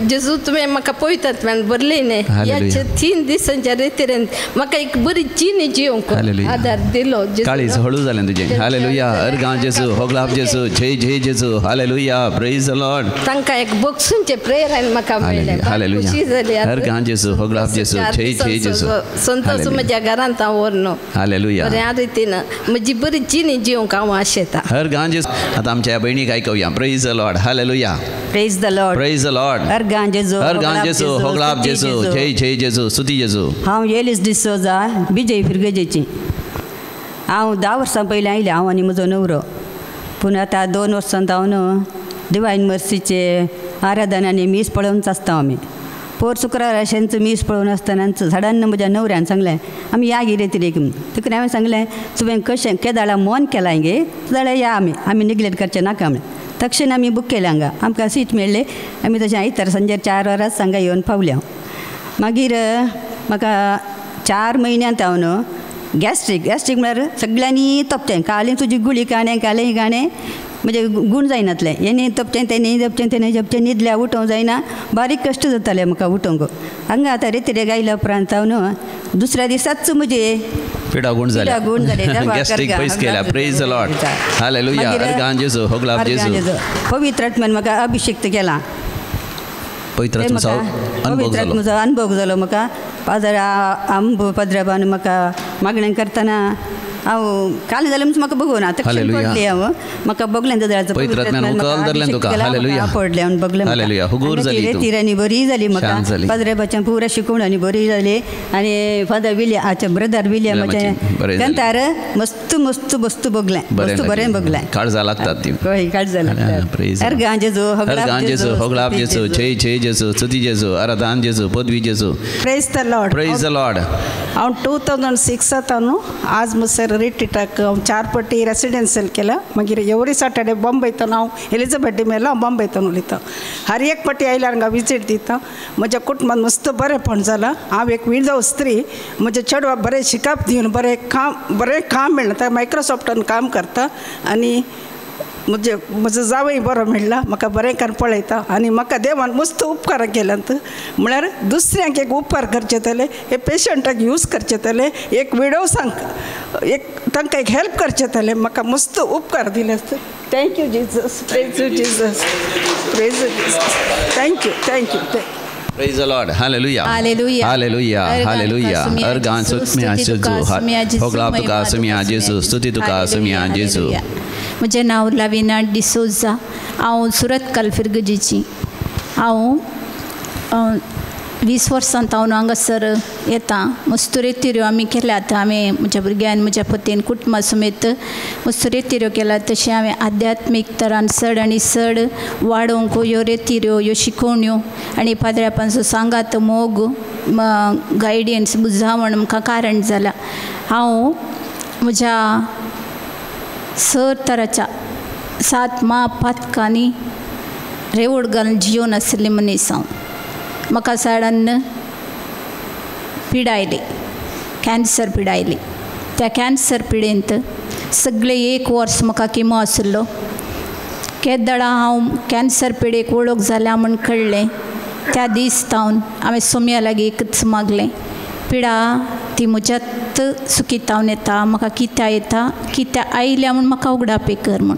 [SPEAKER 3] जेजू तुवें म्हाका पवित्रात्म्यान भरली न्ही 3 दिसांच्या रेतीरेन म्हाका एक बरी चीनी जिवंक आदार दिलो
[SPEAKER 4] काळीज हळू जालें तुजें हालेलुया हर गांव जेसू होगलाप जेसू जय जय जेसू हालेलुया प्रेज द लॉर्ड
[SPEAKER 3] तांकां एक बॉक्सूंचे प्रेयरान म्हाका मेळ्ळें खुशी जाली
[SPEAKER 4] हर गांव जेसू होगलाप जेसू जय जय जेसू
[SPEAKER 3] संतोष म्हज्या घरांत हांव व्हरनो
[SPEAKER 4] हालेलुया
[SPEAKER 3] बऱ्या रितीन म्हजी बरी चीनी जिवंक हांव आशेता
[SPEAKER 4] हर गांव जेसू आतां आमच्या भयणीक आयकवया praise the Lord hallelujah
[SPEAKER 5] praise the Lord
[SPEAKER 4] praise the Lord
[SPEAKER 5] हर गांव जेसू
[SPEAKER 4] होगलाप जेसू जय जय जेसू स्तुती जेसू
[SPEAKER 5] हांव एलिस डिसोजा विजय फिरगजेची हांव 10 वर्सां पयलीं आयलें हांव आनी म्हजो नवरो पूण आतां 2 वर्सां जावन डिवायन मर्सीचे आराधनांनी मीस पळोवनच आसता आमी पोर शुक्रार अशेंच मीस पळोवन आसतना सडन म्हज्या नवऱ्यान सांगलें आमी या गे रेतीरेक तिका हांवें सांगलें तुवें कशें केदाळा मन केलां गे जाल्यार या आमी निग्लेक्ट करचें नाका म्हणलें तक्षण आमी बूक केलें हांगा आमकां सीट मेळ्ळें आमी तशें आयतार सांजे 4 वरां हांगा येवन पावले हांव मागीर म्हाका 4 म्हयन्यांत हांव न्हू गॅस्ट्रीक म्हळ्यार सगळ्यांनी तपचें काळें तुजी गुळी काळें म्हणजे गूण जायनातलें हें तपचें तें जपचें न्हिदल्या उठोवंक जायना बारीक कश्ट जाताले म्हाका उठोवंक हांगा आतां रेतीरेक आयल्या उपरांत हांव न्हू दुसऱ्या दिसाच म्हजे
[SPEAKER 4] पिडा गूण जाले गॅस्ट्रीक पयस केला प्रेज द लॉर्ड हालेलुया हर गांव जेसू होगलाप जेसू
[SPEAKER 5] पवित्रात्म्यान म्हाका अभिषेक केला पवित्रात्म्याचो अनुभव जालो म्हाका पद्रबान म्हाका मागणें करतना हांव काल जालें म्हाका बघून आतां पडलें हांव म्हाका बगलें जाल्यार पडलें हांव बगलें रेतीरांनी बरी जाली म्हाका पद्रबाच्या पुरा शिकोवणांनी बरी जाली आनी फादर विलियम ब्रदर विलियमाचें ग्रंथार मस्त मस्त वस्तू बगलें वस्तू बरें बगलें
[SPEAKER 4] काळजां लागतात ती
[SPEAKER 5] काळजां लागतात हर गांव जेसू
[SPEAKER 4] होगलाप जेसू जय जय जेसू स्तुती जेसू आराधना जेसू पदवी जेसू
[SPEAKER 6] praise the Lord
[SPEAKER 4] praise the Lord
[SPEAKER 6] हांव 2006 न्हू आज मुसर रिट्रीटाक 4 पट्टी रेसिडेन्शियल केला मागीर एवरी सॅटर्डे बॉम्बेतून हांव एलिझाबेथ डिमेला बॉम्बेतून उलयता हर एक पट्टी आयल्यार हांगा विजीट दिता म्हज्या कुटुंबान मस्त बरेंपण जालां हांव एक विडो स्त्री म्हजे चेडवा बरें शिकप दिवन बरें काम मेळ्ळें तर मायक्रोसॉफ्टान काम करता आनी म्हजो जावय बरो मेळ्ळा म्हाका बरेंकार पळयता आनी म्हाका देवान मस्त उपकार केल्यात म्हळ्यार दुसऱ्यांक एक उपकार करचे जाले हे पेशंटाक यूज करचे जाले एक विडोवसांक एक तांकां एक हेल्प करचे जाले म्हाका मस्त उपकार दिले thank you Jesus praise you Jesus praise you Jesus thank you
[SPEAKER 4] Praise the Lord. Hallelujah.
[SPEAKER 3] Hallelujah.
[SPEAKER 4] Hallelujah. Hallelujah. हर गांव सुमिया जेसू होगलाप तुका सुमिया जेसू स्तुती तुका सुमिया जेसू
[SPEAKER 7] म्हजें नांव लाविना डिसोजा हांव सुरत कालफिरगजेची हांव 20 वर्सांत हांव हांगासर येता. मस्तू रेतिऱ्यो आमी केल्यात. हांवें म्हज्या भुरग्यान म्हज्या पतीन कुटुंबा समेत मस्तू रेतिऱ्यो केल्यात. तशें हांवें आध्यात्मीक तरान चड आनी चड वाडोवंक ह्यो रेतिऱ्यो ह्यो शिकोवण्यो आनी पाद्र्यापांचो सांगात मोग गायडन्स बुजावण म्हाका कारण जाला. हांव म्हज्या 6 तराच्या 7 महापातकांनी रेवड घालून जियोन आशिल्लें मनीस हांव. म्हाका सडन पिडायली, कॅन्सर पिडायली. त्या कॅन्सर पिडेंत सगळे 1 वर्स म्हाका किमो आशिल्लो. केदाळा हांव कॅन्सर पिडेक वळख जाल्या म्हूण कळ्ळें. त्या दीस तावन हांवें सोम्या लागीं एकच मागलें, पिडा ती म्हज्यात सुखीतावन येता, म्हाका कित्या येता, कित्या आयल्या म्हूण म्हाका उगडापे कर म्हूण.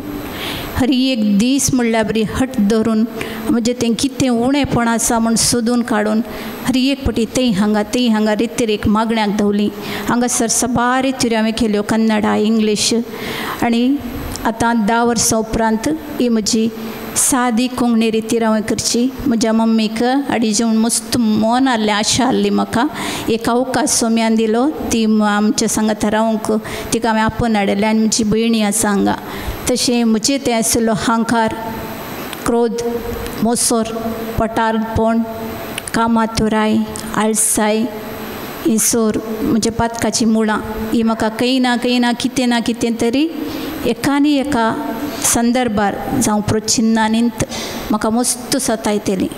[SPEAKER 7] हर एक दीस म्हणल्यार बरी हट धरून म्हणजे तें कितें उणेंपण आसा म्हूण सोदून काडून हर एक पाटी तें हांगा रितीरेक मागण्याक धांवली. हांगासर सबार रितीऱ्यो हांवें केल्यो, कन्नडा, इंग्लीश. आनी आतां 10 वर्सां उपरांत ही म्हजी सादी कोंकणी रितीर हांवें करची. म्हज्या मम्मीक आडी जेवण मस्त मन आहलें, आशा आहली म्हाका. एक अवकाश सोम्यान दिलो, ती आमच्या सांगात रावंक तिका हांवें आपोवन हाडलें आनी म्हजी भयणी आसा हांगा. तशें म्हजें तें आशिल्लो हांकार, क्रोध, मोसोर, पटारपण, कामातुराय, आळसाय, इसोर, म्हणजे पातकाची मुळां ही म्हाका खंय ना कितें तरी एकानी एका संदर्भार जावं प्रचिन्नानींत म्हाका मस्त सतायतेली.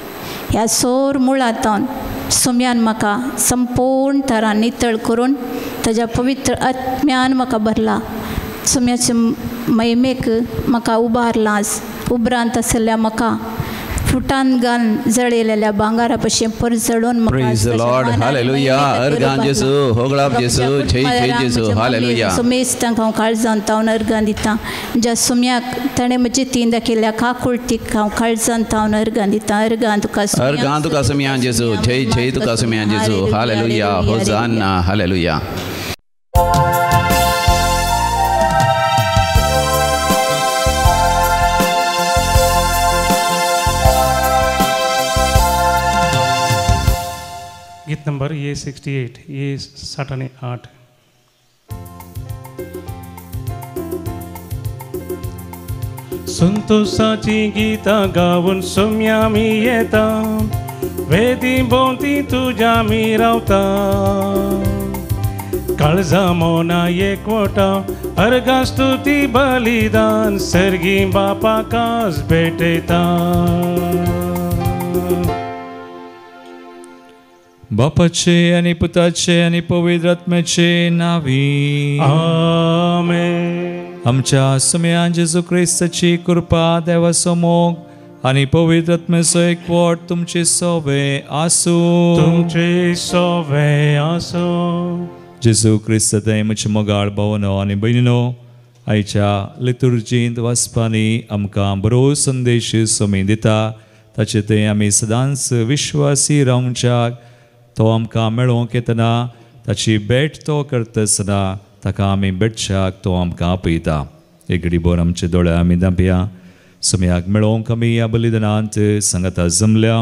[SPEAKER 7] ह्या सोर मुळांतावन सोम्यान म्हाका संपूर्ण तरान नितळ करून ताज्या पवित्र आत्म्यान म्हाका भरला. सोम्याचे महिमेक म्हाका उबारलां. उपरांत आसल्या म्हाका फुटान घालन जळयलेल्या भांगारा भशेन परजळून
[SPEAKER 4] Praise the Lord. Hallelujah. अर्गान जेसू, होगळाप जेसू, जय जेसू. Hallelujah.
[SPEAKER 7] सोमेस्तांक हांव काळजान तावन अर्गां दितां. ज्या सोम्याक ताणें म्हजी तीन दाखयल्या काकुळटीक हांव काळजान तावन अर्गां दितां. अर्गां तुका
[SPEAKER 4] सोम्या जेसू, जय तुका सोम्या जेसू. Hallelujah. Hosanna. Hallelujah.
[SPEAKER 2] गीत नंबर ये 68, ये 68. संतोषाची गीता गावून सोम्या मी येता, वेदी भोवती तुज्या मी रावता. काळजा मोना एकवटा, अर्गा स्तुती बलिदान, सर्गी बापाकाच भेटयता.
[SPEAKER 1] बापाचे आणि पुताचे आणि पवित्र आत्म्याचे नावी
[SPEAKER 2] आमेन.
[SPEAKER 1] आमच्या सोम्या जेजू ख्रिस्ताची कृपा, देवाचो मोग आणि पवित्र आत्म्याचो एकवट तुमचे सोबे आसू. जेजू ख्रिस्त म्हजे मोगाळ भावनो आनी भयणीनो, आयच्या लितुर्जींत वाचपांनी आमकां बरो संदेश सोमी दिता. ताचे ते आमी सदांच विश्वासी रावच्याक तो आमकां मेळोवंक येतना, ताची भेट तो करता आसतना ताका आमी भेटच्याक तो आमकां आपयता. एक घडीभर आमचे दोळे आमी धांपया. सोम्याक मेळोवंक आमी ह्या बलिदानांत सांगाता जमल्या,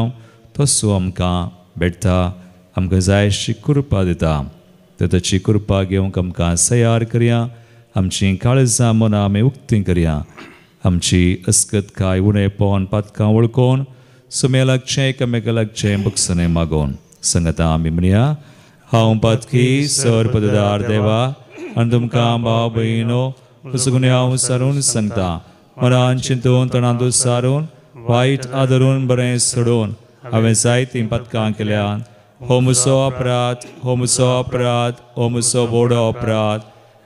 [SPEAKER 1] तसो आमकां भेटता, आमकां जाय अशी कृपा दिता. तर ताची कृपा घेवंक आमकां तयार करया. आमची काळजां मनां आमी उक्तीं करया. आमची अस्कतकाय उणेपण पातकां वळखून सोम्या लागचें एकामेका लागचें बक्षणे मागोवन संगता आमी म्हणया. हांव पातकी सर पददार देवा आनी तुमकां भाव भयणो उसगुणे हांव सारून सांगता. मनान चिंतून तणांतून सारून वायट आदरून बरें सोडून हांवें जायतीं पातकां केल्यात. हो म्हजो अपराध, हो म्हजो अपराध, हो म्हजो व्हडो अपराध.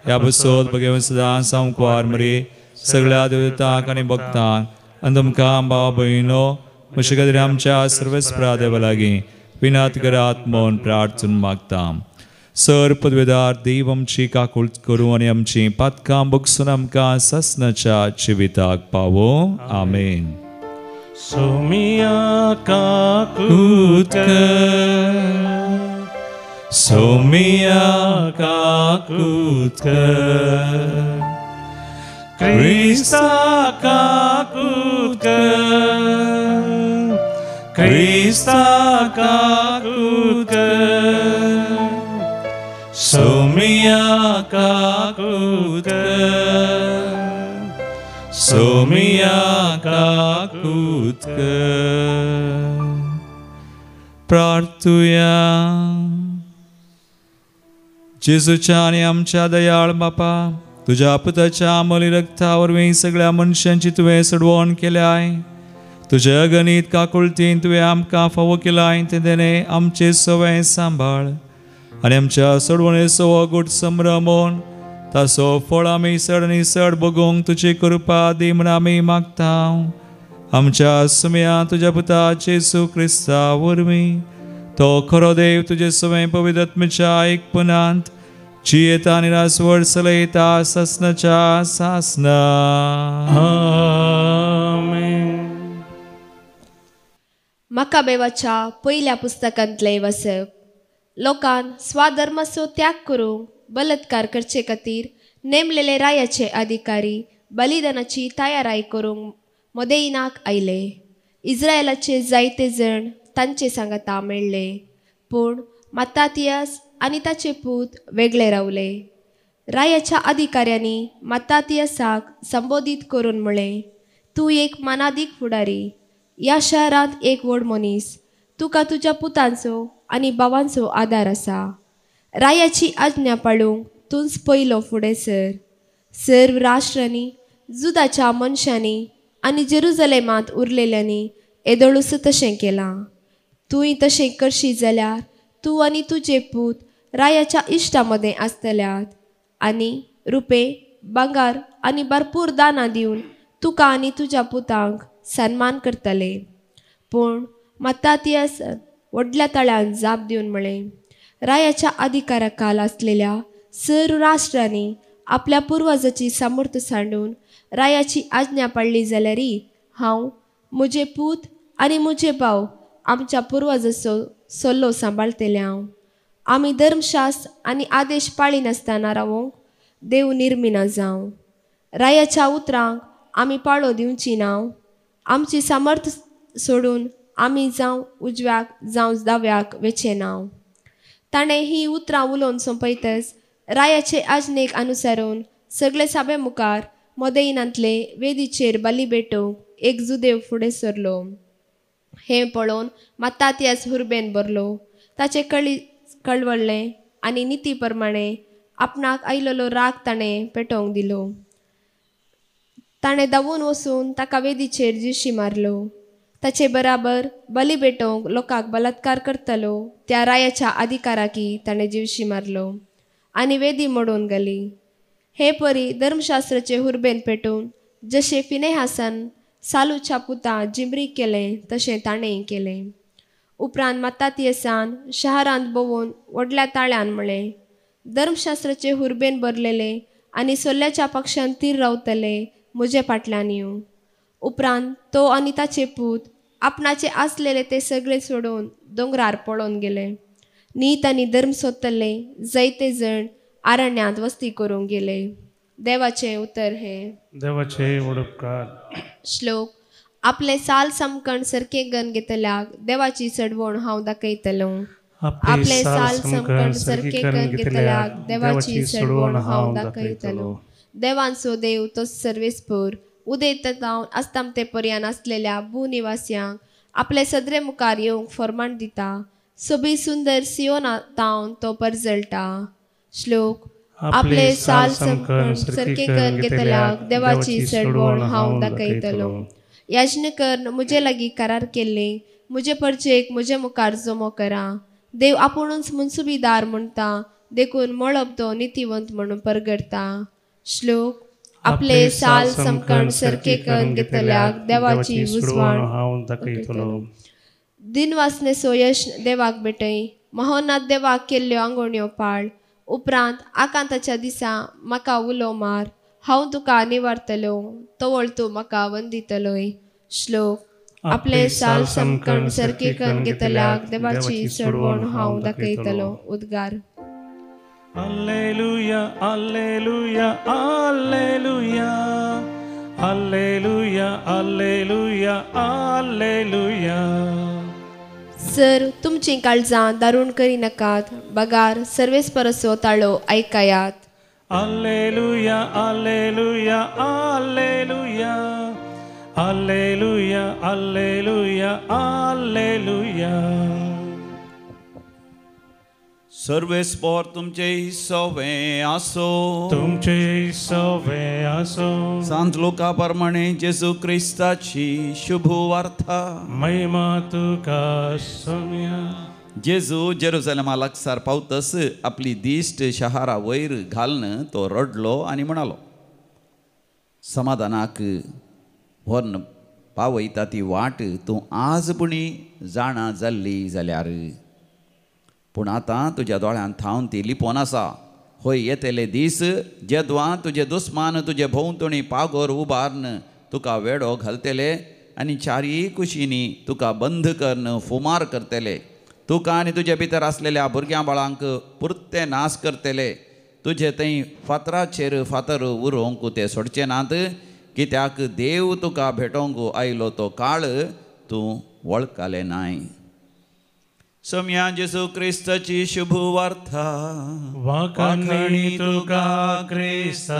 [SPEAKER 1] ह्या बसोत बघेवन सदांच हांव कुवार मरी सगळ्या देवतांक आनी भक्तांक आनी तुमकां भाव भयणो म्हजे खातीर आमच्या सर्वस्प्रा देवा लागीं विनात करात म्हूण प्रार्थून मागता. सर पदवेदार देव आमची काकूळट करूं आनी आमची पातकां बगसून आमकां ससनाच्या जिविताक पावो. आमेन.
[SPEAKER 2] सोमिया काकूट
[SPEAKER 1] सोमिया काकूट
[SPEAKER 2] क्रिस्ता काकूट क्रिस्ता काकूट
[SPEAKER 1] सोमिया काकूत सोमिया काकूत प्रार्थूया. जेजूच्या आणि आमच्या दयाळ बापा, तुझ्या पुताच्या अमोली रक्तावरवीं सगळ्या मनशांची तुवें सडवण केल्याय. तुझ्या गणित काकुळतीन तुवें आमकां फावो केलाय. ते देणे आमचे सवय सांबाळ आनी आमच्या सडवणेचो हो गूट संभ्रमोन ताचो फळ आमी सड आनी सड बगूंक तुजी कृपा दी म्हण आमी मागता. आमच्या सुमया तुज्या पुता जेजू क्रिस्ता वरवीं तो खरो देव तुजे सवय पवित्र आत्म्याच्या एकपणांत जियेता आनी रासवड चलयता ससनाच्या सासना.
[SPEAKER 8] मकाबेवाच्या पयल्या पुस्तकांतले वसप. लोकांन स्वाधर्माचो त्याग करूंक बलात्कार करचे खातीर नेमलेले रायाचे अधिकारी बलिदानाची तयाराई करूंक मोदेईनाक आयले. इस्रायेलाचे जायते जण तांचे सांगाता मेळ्ळे, पूण मत्तातियास आनी ताचे पूत वेगळे रावले. रायाच्या अधिकाऱ्यांनी मत्तातियासाक संबोधीत करून म्हळें, तूं एक मनादीक फुडारी, ह्या शहरांत एक व्हड मनीस, तुका तुज्या पुतांचो आनी भावांचो आदार आसा. रायाची आज्ञा पाळूंक तूंच पयलो फुडें सर. सर्व राष्ट्रांनी, जुदाच्या मनशांनी आनी जेरुजलेमांत उरलेल्यांनी येदोळूस तशें केलां. तूंय तशें करशी जाल्यार तूं आनी तुजे पूत रायाच्या इश्टा मदें आसतल्यात आनी रुपे, भांगार आनी भरपूर दानां दिवन तुका आनी तुज्या पुतांक सन्मान करतले. पूण मत्तातियास व्हडल्या तळ्यान जाप दिवन म्हळें, रायाच्या अधिकारा खाल आसलेल्या सर्व राष्ट्रांनी आपल्या पुर्वजाची समर्थ सांडून रायाची आज्ञा पाळली जाल्यारय हांव, म्हजे पूत आनी म्हजे भाव आमच्या पुर्वजाचो सल्लो सांबाळटले. आमी धर्मशास्त्र आनी आदेश पाळी नासतना रावूंक देव निर्मिना जावं. रायाच्या उतरांक आमी पाळो दिवची ना. आमची सामर्थ सोडून आमी जावं उजव्याक जावं दाव्याक वेचे ना. ताणें ही उतरां उलोवन सोंपयतच रायाचे आज्ञेक अनुसरून सगळे सभे मुखार मोदेईनांतले वेदीचेर बली भेटोवंक एक जुदेव फुडें सरलो. हें पळोवन मत्तातियास हुर्बेन भरलो. ताचे कळवळ्ळें आनी निती प्रमाणे आपणाक आयिल्लो राग ताणें पेटोवंक दिलो. ताणें धांवून वचून ताका वेदीचेर जिशी मारलो. ताचे बराबर बली भेटोवंक लोकांक बलात्कार करतलो त्या रायाच्या अधिकाराकी ताणें जिवशी मारलो आनी वेदी मोडून गेली. हे परी धर्मशास्त्राचे हुर्बेन पेटून जशें फिनेहासान सालूच्या पुता जिमरीक केलें तशें ताणेंय केलें. उपरांत मत्तातियासान शहरांत भोंवून व्हडल्या ताळ्यान म्हळें, धर्मशास्त्राचे हुर्बेन भरलेले आनी सोल्ल्याच्या पक्षान तीर रावतले म्हजे फाटल्यान येवं. उपरांत तो आनी ताचे पूत आपणाचे आसलेले ते सगळे सोडून दोंगरार पळोवन गेले. नीत आनी धर्म सोदतले जायते जण आरण्यांत वस्ती करूंक गेले. देवाचें उतर हे.
[SPEAKER 2] देवाचे उपकार.
[SPEAKER 8] श्लोक. आपले साल समकण सारके गण घेतल्याक देवाची चडवण हांव दाखयतलो. आपले साल समकण सारके गण घेतल्याक देवाची चडवण हांव दाखयतलो. देवांचो देव तो सर्वेस्पूर उदेत जावन आसताम ते पर्यान आसलेल्या भूनिवास्यांक आपले सदरे मुखार येवंक फर्माण दिता. सोबी सुंदर सियोनातावन तो परजळटा. श्लोक. आपले साल समकण सारके गण घेतल्याक देवाची चडवण हांव दाखयतलो. याजनेकर म्हजे लागीं करार केल्ले म्हजे परजेक म्हजे मुखार जमो करा. देव आपुणूच मुनसुबीदार म्हणटा देखून मळब तो नितीवंत म्हणून परगडता. श्लोक. आपले साल समकण सारके गण घेतल्याक देवाची उजवाण हांव दाखयतलो. दिनवासनेचो यश देवाक भेटय. महोनात देवाक केल्ल्यो आंगवण्यो पाळ. उपरांत आकांताच्या दिसा म्हाका उलो मार. हांव तुका निवारतलो तवळ तूं म्हाका वंदितलोय. श्लोक. आपले साल समकण सारके गण घेतल्याक देवाची चडवण हांव दाखयतलो. उद्गार.
[SPEAKER 2] Alleluia, alleluia, alleluia, alleluia, alleluia, alleluia.
[SPEAKER 8] हांगसर तुमची काळजां दारूण करी नाकात. बगार सर्वेस परसो ताळो ऐकायात.
[SPEAKER 2] Alleluia, alleluia, alleluia. Alleluia, alleluia, alleluia.
[SPEAKER 4] सर्वेस्पर तुमचे सवे आसो.
[SPEAKER 2] तुमचे सवे आसो.
[SPEAKER 4] सांत लोका प्रमाणे जेजू क्रिस्ताची शुभ वार्ता.
[SPEAKER 2] महिमा तुका सोम्या.
[SPEAKER 4] जेजू जेरुसलेमा लागसार पावतस आपली दिश्ट शहारा वयर घालन तो रडलो आनी म्हणालो, समाधानाक व्हरून पावयता ती वाट तूं आजपुणी जाणा जाल्ली जाल्यार. पूण आतां तुज्या दोळ्यांत थावन ती लिपोवन आसा. होय, येतले दीस जेदवां तुजे दुस्मान तुजे भोंवतणी पागोर उबारन तुका वेडो घालतले आनी चारी कुशींनी तुका बंद करन फुमार करतले. तुका आनी तुजे भितर आसलेल्या भुरग्यां बाळांक पुर्ते नाश करतले. तुजे थंय फातराचेर फातर उरोवंक ते सोडचे नात, कित्याक देव तुका भेटोवंक आयलो तो काळ तूं वळखले नाय. सोम्या जेजू क्रिस्ताची शुभ वार्ता.
[SPEAKER 2] वाखाणी तुका क्रिस्ता.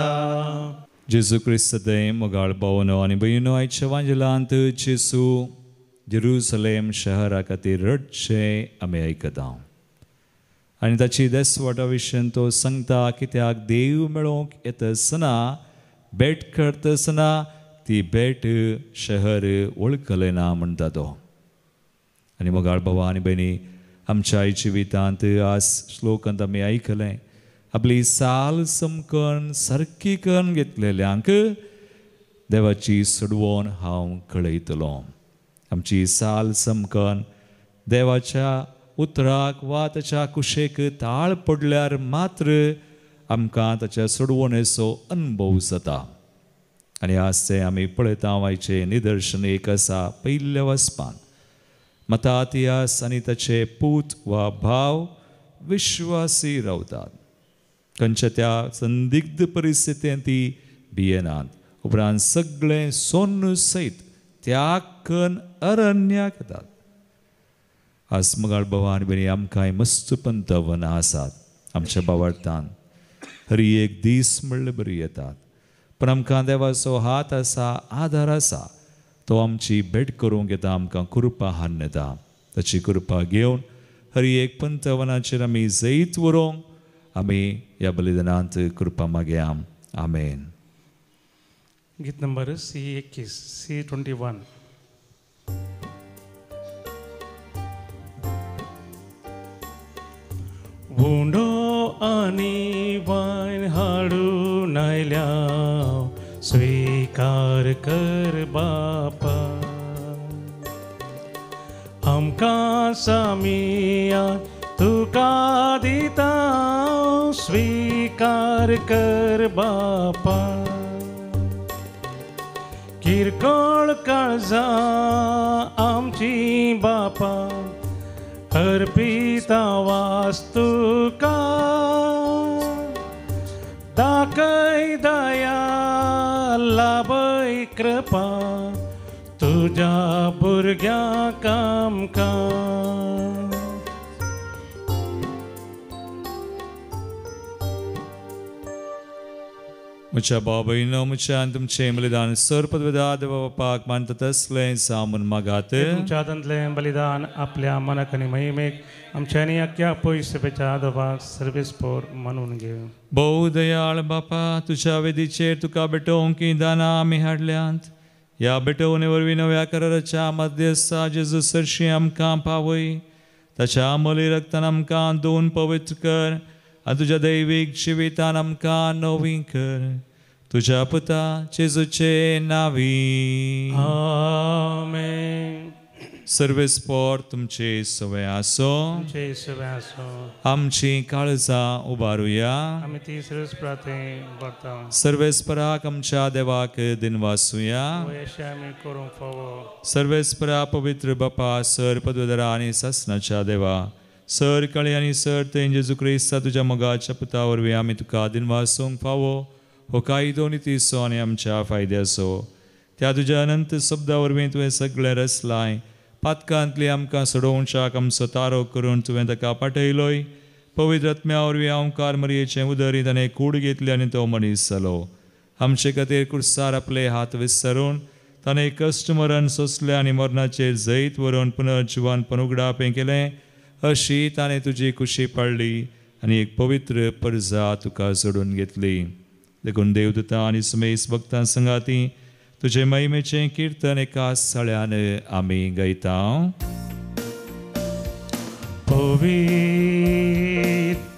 [SPEAKER 1] जेजू क्रिस्तादे मोगाळ भावनो आनी भयणो, आयच्या वांजेलांत जेजू जेरुसलेम शहरा खातीर रडचे आमी आयकता आनी ताची देसवटा विशयन तो सांगता, कित्याक देव मेळोवंक येतसना भेट करतना ती भेट शहर वळखलें ना म्हणटा तो. आनी मोगाळ भावा आनी भयणी, आमच्या जिवितांत आज श्लोकांत आमी आयकलें, आपली साल समकन सारकी करून घेतलेल्यांक देवाची सोडवण हांव कळयतलो. आमची साल समकन देवाच्या उतराक वा ताच्या कुशेक ताळ पडल्यार मात्र आमकां ताच्या सोडवणेचो अनुभव जाता. आनी आज ते आमी पळयता आयचे निदर्शन एक आसा पयल्या वचपान. मतातियास आनी ताचे पूत वा भाव विश्वासी रावतात. खंयच्या त्या संदिग्ध परिस्थितींत ती भियेनात. उपरांत सगळें सोन्न सयत त्याग करून अरण्याक येतात. आज मोगाळ भावा आनी भयणी, आमकांय मस्त पंतवनां आसात आमच्या भावार्थान. हरी एक दीस म्हणल्यार बरी येतात, पण आमकां देवाचो हात आसा, आदार आसा. तो आमची भेट करूंक येता, आमकां कृपा हाडून येता. ताची कृपा घेवन हरी एक पंतवनाचेर आमी जैत व्हरूंक आमी ह्या बलिदानांत कृपा मागया. आमेन.
[SPEAKER 2] गीत नंबर C21, C21. वुंडो आनी वायन हाडून आयल्या, स्वीकार कर बापा. आमकां सामिया तुका दिता, स्वीकार कर बापा. किरकोळ काळजां आमची बापा, अर्पिता वास्तुका. दाखय दया, लाभय कृपा, तुझ्या भुरग्यांक आमकां.
[SPEAKER 1] म्हज्या भाव भयणो, म्हज्यान तुमचें बलिदान सर्पद्वेदा देवा बापाक मानता तसलें सामून मागात.
[SPEAKER 2] तुमच्या हातांतलें बलिदान आपल्या मनाक आनी महिमेक आमच्यानी अख्ख्या पयसपेच्या देवाक सर्वेस्पर मानून घे.
[SPEAKER 1] भोव दयाळ बापा, तुज्या वेदीचेर तुका भेटोवंक दानां आमी हाडल्यांत. ह्या भेटोवणे वरवीं नव्या कराराच्या मध्यस्था जेजू सरशी आमकां पावय. ताच्या अमोली रक्तान आमकां दोन पवित्र कर आनी तुज्या दैवीक जिवितान आमकां नवीं कर. तुज्या पुता जेजूचे नांवी.
[SPEAKER 2] आमेन.
[SPEAKER 1] सर्वेस्पर तुमचे सवय आसो.
[SPEAKER 2] तुमचे सवय आसो.
[SPEAKER 1] आमची काळजां उबारुया.
[SPEAKER 2] आमी ती सर्वेस्परांते भरता.
[SPEAKER 1] सर्वेस्पराक आमच्या देवाक दिनवासुया.
[SPEAKER 2] अशें आमी करूंक फावो.
[SPEAKER 1] सर्वेस्परा पवित्र बापा, सर पदवेदरा आनी सासणाच्या देवा, सर कळे आनी सर तें जेजू क्रिस्ता तुज्या मोगाच्या पुता वरवीं आमी तुका दिनवासूंक फावो. हो कायदो नितीचो आनी आमच्या फायद्याचो. त्या तुज्या अनंत शब्दा वरवीं तुवें सगळें रचलाय. पातकांतली आमकां सोडोवच्याक आमचो तारो करून तुवें ताका पाठयलोय. पवित्र आत्म्या वरवीं ओंकार मरयेचें उदरी ताणें कूड घेतली आनी तो मनीस जालो. आमचे खातीर कुर्सार आपले हात विसरून ताणें कश्ट मरण सोंसलें आनी मरणाचेर जैत व्हरून पुनर्जिवानपण उगडापें केलें. अशी ताणें तुजी कुशी पाळली आनी एक पवित्र परजा तुका जोडून घेतली. देखून देवदूतां आनी सुमेस भक्तां संगाती तुजे महिमेचें किर्तन एका सळ्यान आमी गायता.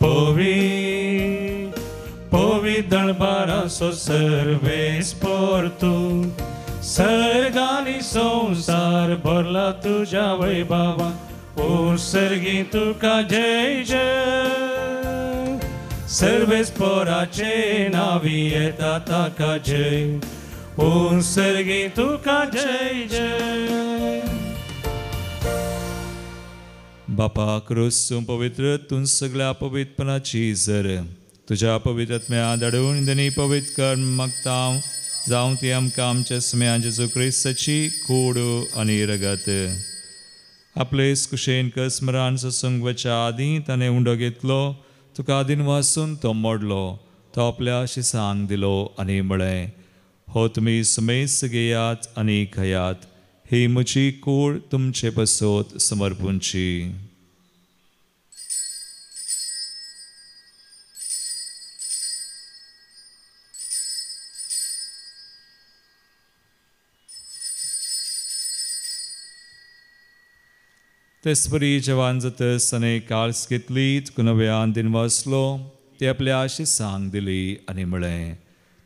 [SPEAKER 2] Povit, povit darbara so Sarves por tu सर्गानी संसार भरला तुझ्या वैभवा उत्सर्गी तुका जय जय सर्वेस पोराचे नावी येता ताका जय उत्सर्गी तुका जय जय.
[SPEAKER 1] बापा क्रोसूं पवित्र तूं सगळ्या पवित्रपणाची झर तुज्या पवित्र आत्म्या धाडून इंदनी पवित्र कर मागता जावं ती आमकां आमच्या सुम्या जेजू क्रिस्ताची कूड आनी रगत. आपलेच कुशेन कसमरान ससूंक वच्या आदीं ताणें उंडो घेतलो. तुका आदीन वासून तो मोडलो. तो आपल्या शिसांक दिलो आनी म्हळें, हो तुमी सुमेस घेयात आनी खयात. ही म्हजी कूड तुमचे बसोत समर्पूंची. तेसपरी जवान जातस ताणें काळस घेतली. तुका नव्यान दिन वाचलो. ती आपल्या शिसांक दिली आनी म्हळें,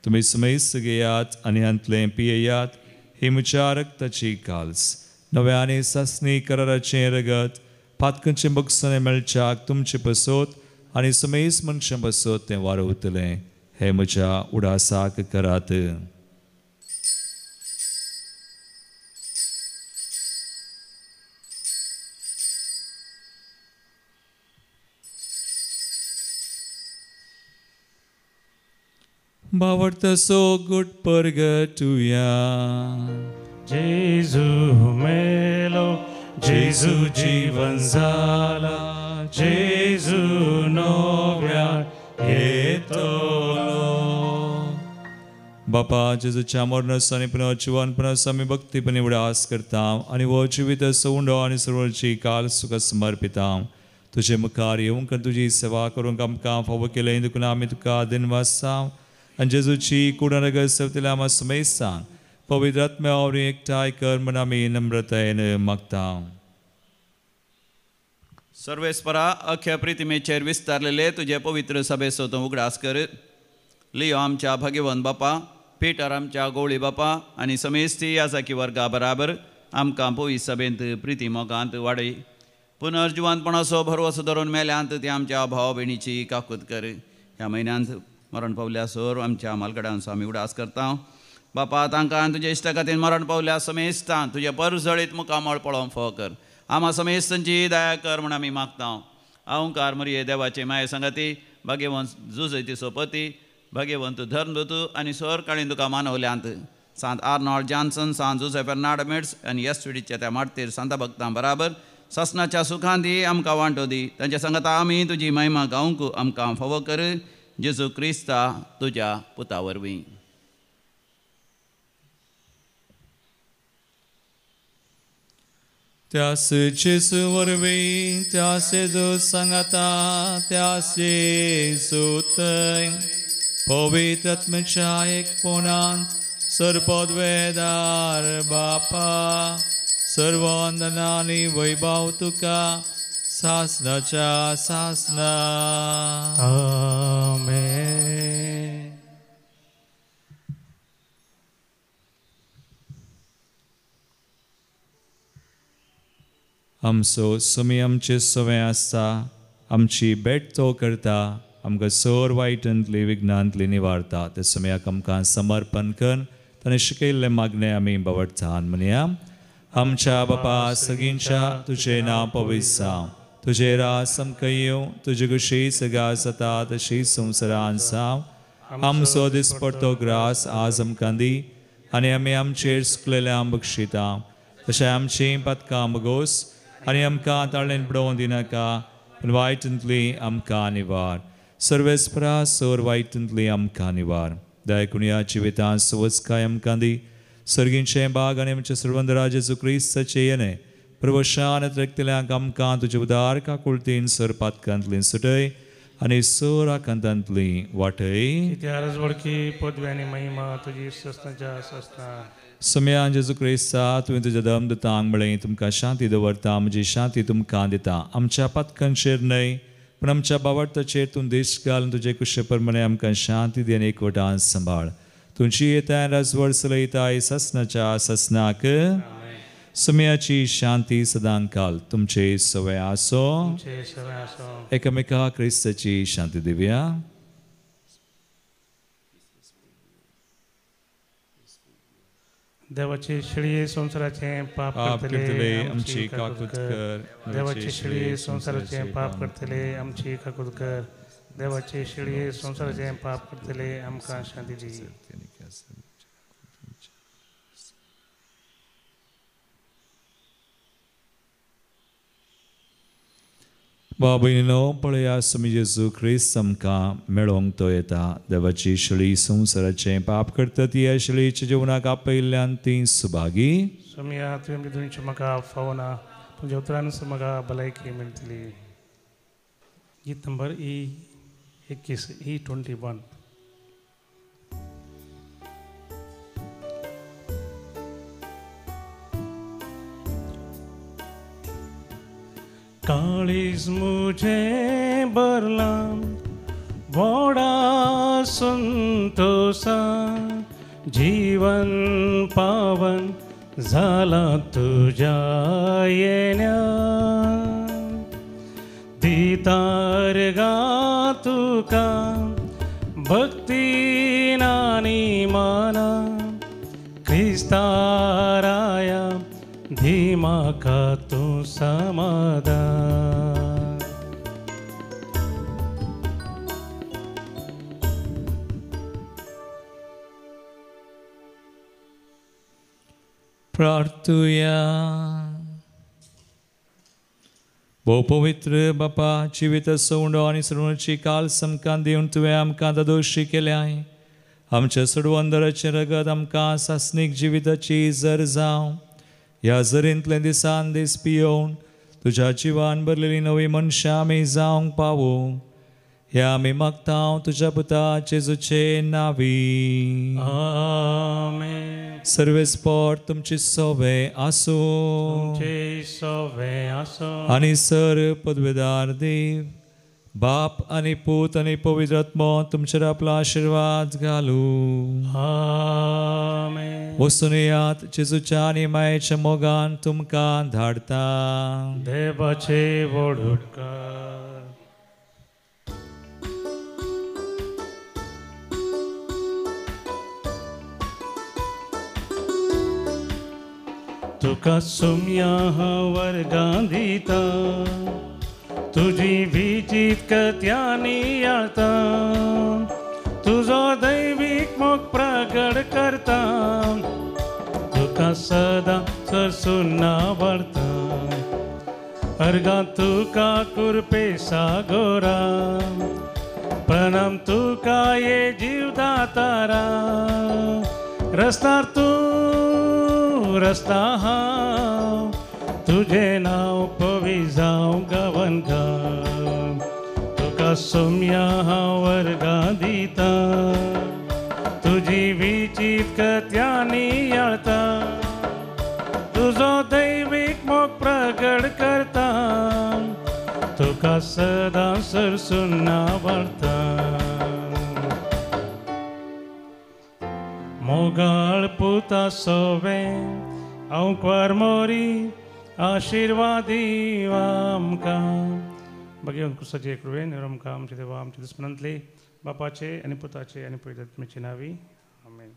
[SPEAKER 1] तुमी सुमेस घेयात आनी अंतलें पियेयात. ही म्हज्या रक्ताची काल्स नव्याने सासणी कराराचें रगत पातकांचें बगसणें मेळच्याक तुमचे बसोत आनी सुमेस मनशां बसोत तें वारवतलें. हे म्हज्या उडासाक करात. बावडतसो गुट परगटुया.
[SPEAKER 2] जेजू मेलो जेजू जीवन जाला जेजू नव्या येतलो.
[SPEAKER 1] बापा जेजूच्या मरणास आनी पुनः जिवनपणास आमी भक्तीपणी उडास करता आनी हो जिवीत सवंडो आनी सर्वची काल सुख समर्पिता. तुजे मुखार येवंक तुजी सेवा करूंक आमकां फावो केलें देखून आमी तुका दिन वाजता आनी जेजूची कुडरग सवतल्या आमा सुमेसांक पवित्र आत्म्या वरवीं एकठांय कर म्हूण आमी नम्रतायेन मागता.
[SPEAKER 4] सर्वेस्परा अख्ख्या प्रितिमेचेर विस्तारलेले तुजे पवित्र सभेचो तूं उगडास कर. लियो आमच्या भाग्यवन बापा, पेटर आमच्या गवळी बापा आनी समेस्ती यासाकी वर्गा बराबर आमकां पवित्र सभेंत प्रिती मोगांत वाडय. पुनर्जिवानपणाचो भरवसो धरून मेल्यांत ती आमच्या भाव भयणीची काकूत कर. ह्या म्हयन्यांत मरण पावल्या सोर आमच्या मालगड्यांचो आमी उडास करता. बापा तांकां तुजे इश्टा खातीर मरण पावल्या समेस्तां तुजे परजळीत मुखामळ पळोवंक फाव कर. आमा समेस्तांची दया कर म्हूण आमी मागता. ओंकार मरये देवाचे माये संगाती भाग्यवंत जुजयती सोपती भाग्यवंत धर्मदूत आनी सोर काळीन तुका मानवल्यांत सांत आर्नॉल्ड जॉन्सन, सांत जोसेफ फेर्नांड मिट्स आनी येस्टुडीच्या त्या मारतेर सांता भक्तां बराबर ससनाच्या सुखांत दी आमकां वांटो दी. तांच्या सांगाता आमी तुजी महिमा गावंक आमकां फावो कर. जेजू क्रिस्ता तुज्या पुता वरवीं.
[SPEAKER 1] त्यास जेजू वरवीं त्यास जेजू सांगाता त्यास जेजू थंय पवित्र आत्म्याच्या एकपणांत सर्वोद्वेदार बापा सर्व वंदना आनी वैभव तुका सासनाच्या सासना.
[SPEAKER 2] आमेन.
[SPEAKER 1] आमचो सुमी आमचे सवें आसता आमची बेट तो करता आमकां सोर वायटांतली विघ्नांतली निवारता. ते समयाक आमकां समर्पण कर. ताणें शिकयल्लें मागणें आमी बावडटान म्हणया. आमच्या बापा सगळींच्या तुजें नांव पवित्र जावं. तुजे रास आमकां येवं. तुजी कुशी सगळ्या जाता तशी संवसारांत जावं. आमचो दिसपडटो ग्रास आज आमकां दी आनी आमी आमचेर सुकलेल्यांक बक्षिता. तशें आमची पथकां मागोस आनी आमकां ताळेन पडोवन दिनाका पूण वायटांतली आमकां निवार सर्वेस्परा सोर वायटांतली आमकां निवार दयाकुणया जिवितां सवचकाय आमकां दी सर्गींचे बाग आनी आमचे सर्वंदरा जेजू क्रिस्ताचे येणे प्रवशान रक्तल्यांक आमकां तुजे उदार काकुळतीन सर पातकांतली सुटय आनी सोर आकांतांतली वाटय
[SPEAKER 2] कित्या वडकी पदवी आनी महिमा तुजी सस्ताच्या सस्ता
[SPEAKER 1] सम्यान जेजू क्रिस्ता तुवें तुज्या दम दितांक म्हळें तुमकां शांती दवरता म्हजी शांती तुमकां दिता आमच्या पातकांचेर न्हय पूण आमच्या बावडताचेर तूं देश घालून तुजे कुशे प्रमाणे आमकां शांती दी आनी एकवटान सांबाळ तुमची येताय राजवड चलयताय ससनाच्या ससनाक सम्याची शांती सदांक घाल तुमचे सवय आसो एकामेका क्रिस्ताची शांती दिवया
[SPEAKER 2] देवाचे शिळये संसाराचे पाप करतले आमची काकूत कर देवाचे शिळये संसाराचे पाप करतले आमची काकूत कर देवाचे शिळये संसाराचे पाप करतले आमकां शांती दी
[SPEAKER 1] बाबीनो पळया समी जेजू क्रिस्त आमकां मेळोंक तो येता देवाची शिळी संसाराचे पाप करता ती ह्या शिळेच्या जिवनाक आपयल्ल्यान ती सुभागी
[SPEAKER 2] सम्या तुवें आमच्या दोनींचे म्हाका फावना तुज्या उतरान म्हाका भलायकी मेळटली गीत नंबर E21 E21 काळीज मुझे भरला व्हडा संतोषा जीवन पावन झाला तुझ्या येण्या दितार गा तुका भक्ती नानी माना क्रिस्ताराया धीमाका तू समाधान
[SPEAKER 1] प्रार्थुया भोव पवित्र बापा जिवीत सोंडो आनी सर्वांची काल समकान दिवन तुवें आमकां दोशी केल्याय आमच्या सडवंदराचें रगत आमकां सासनीक जिविताची जर जावं ह्या जरींतले दिसान दीस पियोवन तुज्या जिवान भरलेली नवी मनशां आमी जावंक पावूं ह्या आमी मागता तुज्या पुता जेजूचे नांवी
[SPEAKER 2] आमेन
[SPEAKER 1] सर्वेस्पर तुमची सवय आसूं आनी सर पदवेदार देव बाप आनी पूत आनी पवित्र आत्मो तुमचेर आपलो आशिर्वाद घालूं
[SPEAKER 2] आमेन
[SPEAKER 1] वचून येयात जेजूच्या आनी मायेच्या मोगान तुमकां धाडटा
[SPEAKER 2] देवाचे वडुटकार तुका सुम्या वर्गां दिता तुझी विचित कथ्यांनी आळता तुझो दैवीक मोग प्रगट करता तुका सदां सरसून आवडता अर्गा तुका कुरपे सागोरा प्रणाम तुका ये जीवदातारा रस्तार तूं रस्ता हांव तुझे नाव पवी जावं गांवान गांव तुका सोम्या हांव वर्गां दिता तुजी विचित कथ्यांनी आळता तुजो दैवीक मोग प्रगट करता तुका सदां सरसून आवडटा मोगाळ पुता सोवे हांव मोरी आशीर्वादी आमकां भगवान कुसाचे कृपेन आमकां आमचे देवा आमचे दुस्मनांतले बापाचे आनी पुताचे आनी पवित्र आत्म्याचे नांवी आमेन